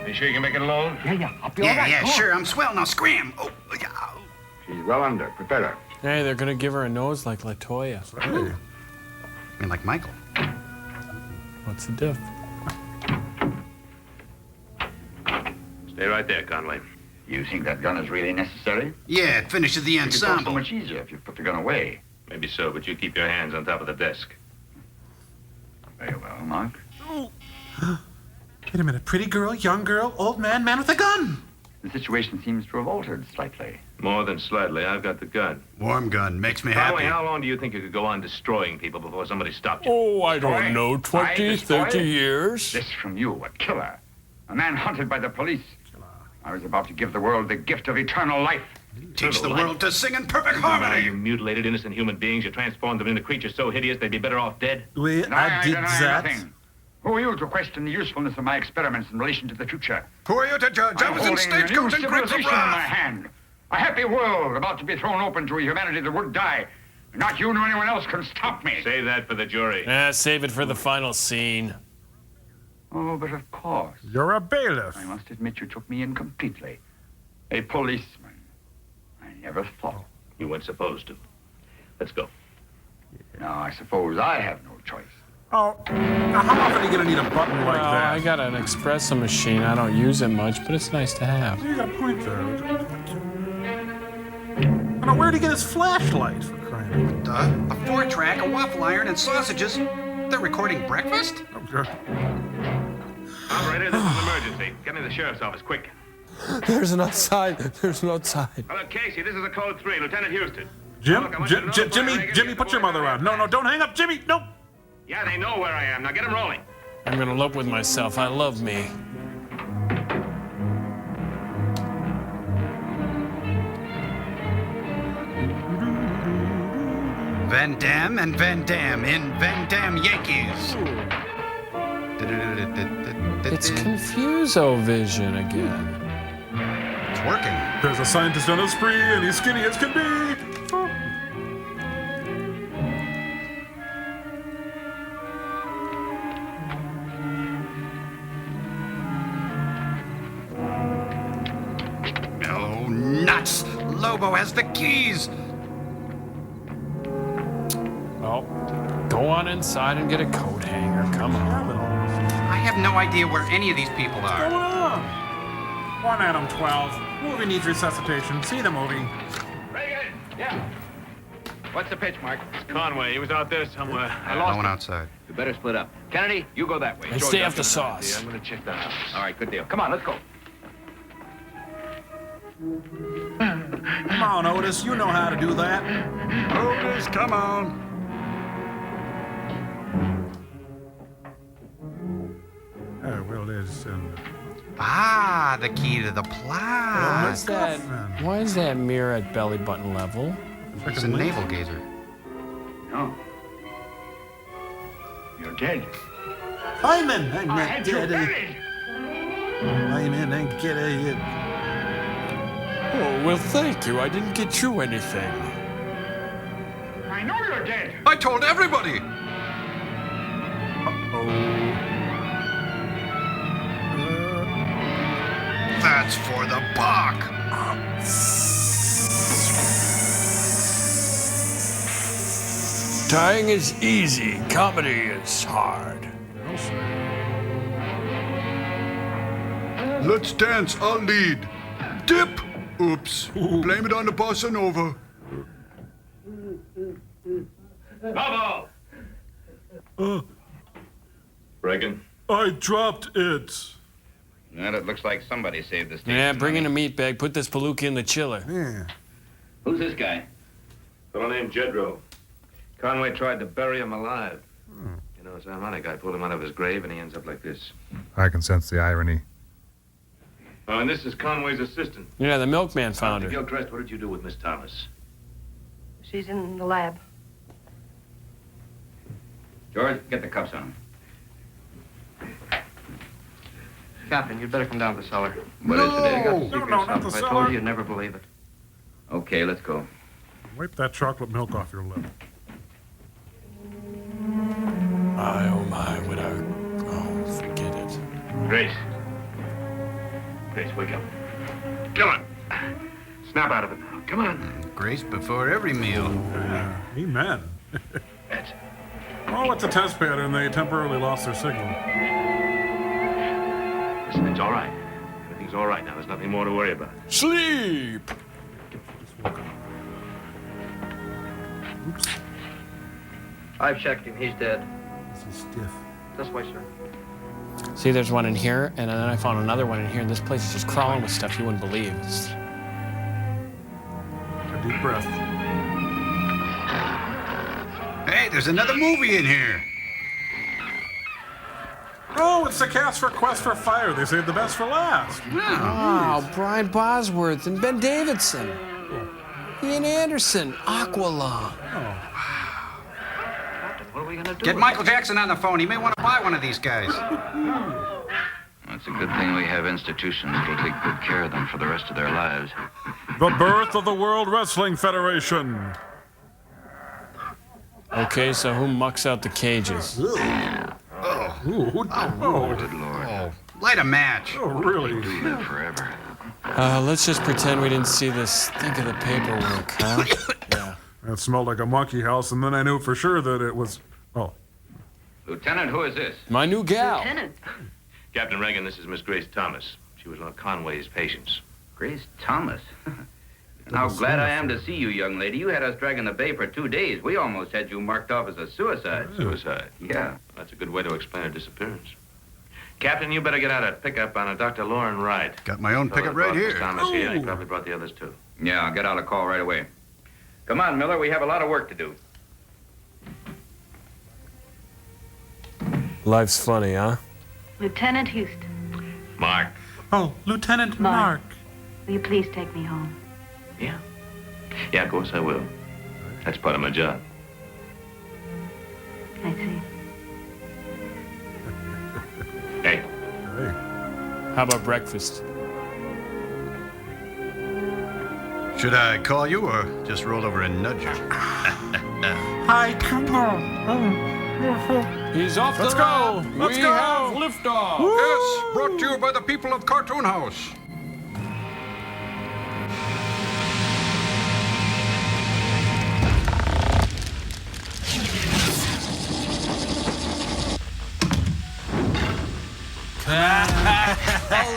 You sure you can make it alone? Yeah, I'll be all right. Yeah, Go on. sure. I'm swell. Now scram. Oh, yeah. She's well under. Prepare her. Hey, they're gonna give her a nose like LaToya. I mean, like Michael. What's the diff? Stay right there, Conway. You think that gun is really necessary? Yeah, it finishes the It could go so ensemble. much easier if you put the gun away. Maybe so, but you keep your hands on top of the desk. Very well, Mark. Wait a minute. Pretty girl, young girl, old man, man with a gun. The situation seems to have altered slightly. More than slightly, I've got the gun. Warm gun makes me Conway, happy. how long do you think you could go on destroying people before somebody stopped you? Oh, I don't Boy, know, 20, this boy? 30 years. This from you, a killer. A man hunted by the police. I was about to give the world the gift of eternal life. Teach the world to sing in perfect Now harmony. you mutilated innocent human beings. You transformed them into creatures so hideous they'd be better off dead. Wait, And I did deny that. nothing. Who are you to question the usefulness of my experiments in relation to the future? Who are you to judge? I I'm was in holding a new stagecoach and grips civilization of in my wrath. hand. A happy world about to be thrown open to a humanity that would die. Not you nor anyone else can stop me. Save that for the jury. Save it for the final scene. Oh, but of course. You're a bailiff. I must admit you took me in completely. A policeman. I never thought. You weren't supposed to. Let's go. Now, I suppose I have no choice. Oh, now how often are you gonna need a button like Well, that? I got an espresso machine. I don't use it much, but it's nice to have. You got a point there. Now, where'd he get his flashlight for crying out loud? A 4-track, a waffle iron, and sausages. They're recording breakfast? Operator, this is an emergency. Get me to the sheriff's office, quick. There's an outside. There's an outside. Hello, Casey. This is a code 3, Lieutenant Houston. Jimmy, put your mother on. No, don't hang up, Jimmy. No. Yeah, they know where I am. Now get them rolling. I'm gonna elope with myself. I love me. Van Damme and Van Damme in Van Damme Yankees. It's Confuso-Vision again. It's working. There's a scientist on a spree, and he's skinny as can be. Oh, nuts! Lobo has the keys. Well, go on inside and get a coat hanger. Come on. I have no idea where any of these people What's are. going on? One Adam 12. Movie needs resuscitation. See the movie. Reagan! Yeah. What's the pitch, Mark? It's Conway. He was out there somewhere. I No lost one him. outside. You better split up. Kennedy, you go that way. And George, stay I'll off the get another sauce. idea. I'm going to check the house. All right, good deal. Come on, let's go. Come on, Otis. You know how to do that. Otis, come on. Well, there's... Ah, the key to the plot. Why is that mirror at belly button level? It's a navel gazer. No. You're dead. Hyman, I'm I not had you dead. buried. Hyman, I get it. Oh, well, thank you. I didn't get you anything. I know you're dead. I told everybody. That's for the buck. Dying is easy. Comedy is hard. Let's dance. I'll lead. Dip. Oops. Blame it on the bossa nova. Lobo! Reagan? I dropped it. Well, it looks like somebody saved the station. Yeah, bring in a meat bag. Put this palooka in the chiller. Yeah. Who's this guy? Fellow named Jedro. Conway tried to bury him alive. You know, it's ironic. I pulled him out of his grave, and he ends up like this. I can sense the irony. Oh, and this is Conway's assistant. Yeah, the milkman found her. Gilchrist, what did you do with Miss Thomas? She's in the lab. George, get the cuffs on. Captain, you'd better come down to the cellar. What is it? No, not the If I cellar. told you, you'd never believe it. Okay, let's go. Wipe that chocolate milk off your lip. My, oh my, would I... Oh, forget it. Grace. Grace, wake up. Come on. Snap out of it now. Come on. Grace before every meal. Yeah, amen. That's it. Oh, it's a test pattern. They temporarily lost their signal. Listen, it's all right. Everything's all right now. There's nothing more to worry about. Sleep! Oops. I've checked him. He's dead. This is stiff. This way, sir. See, there's one in here, and then I found another one in here, and this place is just crawling with stuff you wouldn't believe. It's... A deep breath. Hey, there's another movie in here. Oh, it's the cast for Quest for Fire. They saved the best for last. Oh, Brian Bosworth and Ben Davidson. Ian Anderson, Aqualung. What are we going to do? Get Michael Jackson on the phone. He may want to buy one of these guys. It's a good thing we have institutions that'll take good care of them for the rest of their lives. The birth of the World Wrestling Federation. Okay, so who mucks out the cages? Ooh, Good Lord. Oh, light a match. Oh, really? Do live forever. Let's just pretend we didn't see this. Think of the paperwork, huh? Yeah. It smelled like a monkey house, and then I knew for sure that it was... Oh. Lieutenant, who is this? My new gal. Lieutenant. Captain Reagan, this is Miss Grace Thomas. She was one of Conway's patients. Grace Thomas. How glad I am to see you, young lady. You had us dragging the bay for 2 days. We almost had you marked off as a suicide. Suicide? Yeah. That's a good way to explain her disappearance. Captain, you better get out a pickup on a Dr. Lauren Wright. Got my own pickup Fellow right brought Miss here. Thomas here, and he probably brought the others, too. Yeah, I'll get out a call right away. Come on, Miller. We have a lot of work to do. Life's funny, huh? Lieutenant Houston, Mark. Oh, Lieutenant Mark. Mark. will you please take me home? Yeah. Yeah, of course I will. That's part of my job. I see. Hey. How about breakfast? Should I call you or just roll over and nudge you? Hi, come on. He's off Let's the go. road. Let's We go. have liftoff. Yes, brought to you by the people of Cartoon House.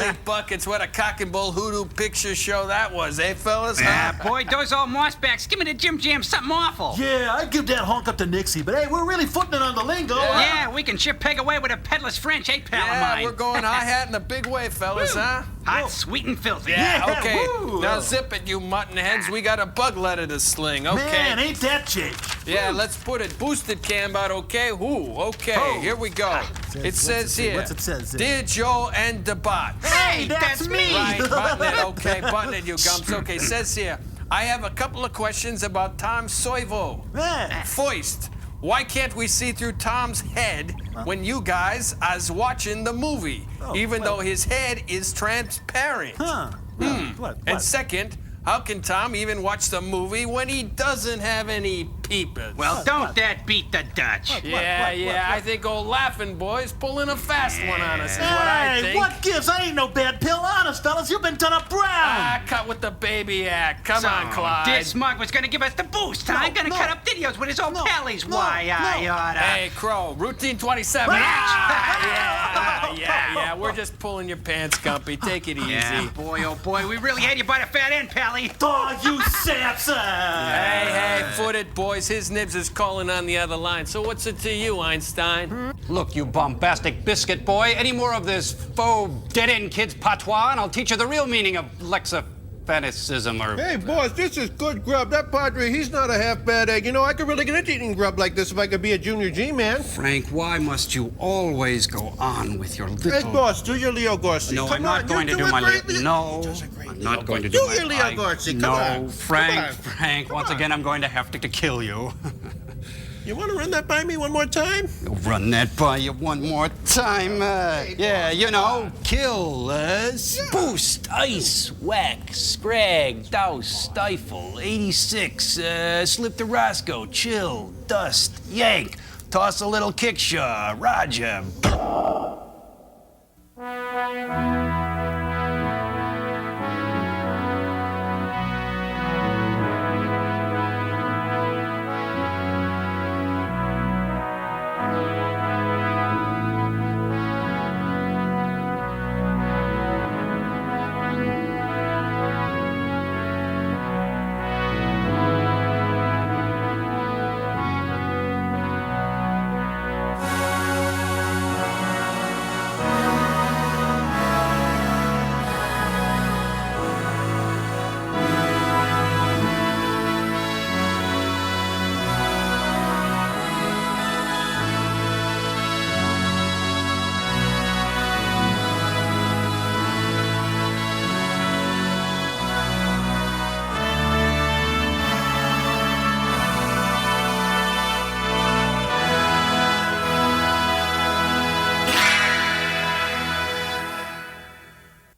Holy buckets, what a cock and bull hoodoo picture show that was, eh, fellas? Yeah, boy, those old mossbacks. Give me the Jim Jam something awful. Yeah, I'd give that honk up to Nixie, but hey, we're really footing it on the lingo. Yeah, we can chip peg away with a peddler's French, eh, pal of mine? Yeah, we're going hi-hat in a big way, fellas, huh? Hot, sweet, and filthy. Yeah, okay. woo. Now zip it, you mutton heads. We got a bug letter to sling, okay? Man, ain't that chick? Yeah, let's put it boosted cam out, okay? Okay, here we go. It says here. What's it says? Dear Joe and the bot. Hey, that's me. Right, button it, okay, button it, you gums. Okay, says here, I have a couple of questions about Tom Soivo. First, why can't we see through Tom's head when you guys is watching the movie, even though his head is transparent? And second, how can Tom even watch the movie when he doesn't have any peepers? Well, don't that beat the Dutch? Yeah, I think old Laughing Boy's pulling a fast one on us, is what I Hey, think. what gives? I ain't no bad pill. Honest, fellas, you've been done up brown. Ah, cut with the baby act. Come on, Clyde. This mug was gonna give us the boost, huh? I'm gonna cut up videos with his old pallies. Why, I oughta... Hey, Crow, routine 27. Yeah, we're just pulling your pants, Gumpy. Take it easy. Yeah, boy, oh boy, we really had you by the fat end, Pally. Oh, you saps! Hey, foot it, boys. His nibs is calling on the other line. So what's it to you, Einstein? Look, you bombastic biscuit boy, any more of this faux dead-end kid's patois, and I'll teach you the real meaning of lexiconicism or... Hey, boss, this is good grub. That Padre, he's not a half-bad egg. You know, I could really get into eating grub like this if I could be a junior G-man. Frank, why must you always go on with your little... Hey, boss, do your Leo Gorsi. No, Come I'm not on, going to you do my great Leo... No, I'm not going to do Do my... your Leo Gorsi, come on. No, Frank, Come on. Frank, once again, I'm going to have to kill you. You want to run that by me one more time? I'll run that by you one more time. Yeah, you know, kill, boost, ice, whack, scrag, douse, stifle, 86, slip to Roscoe, chill, dust, yank, toss a little kickshaw, Roger.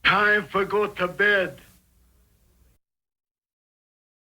Time for go to bed.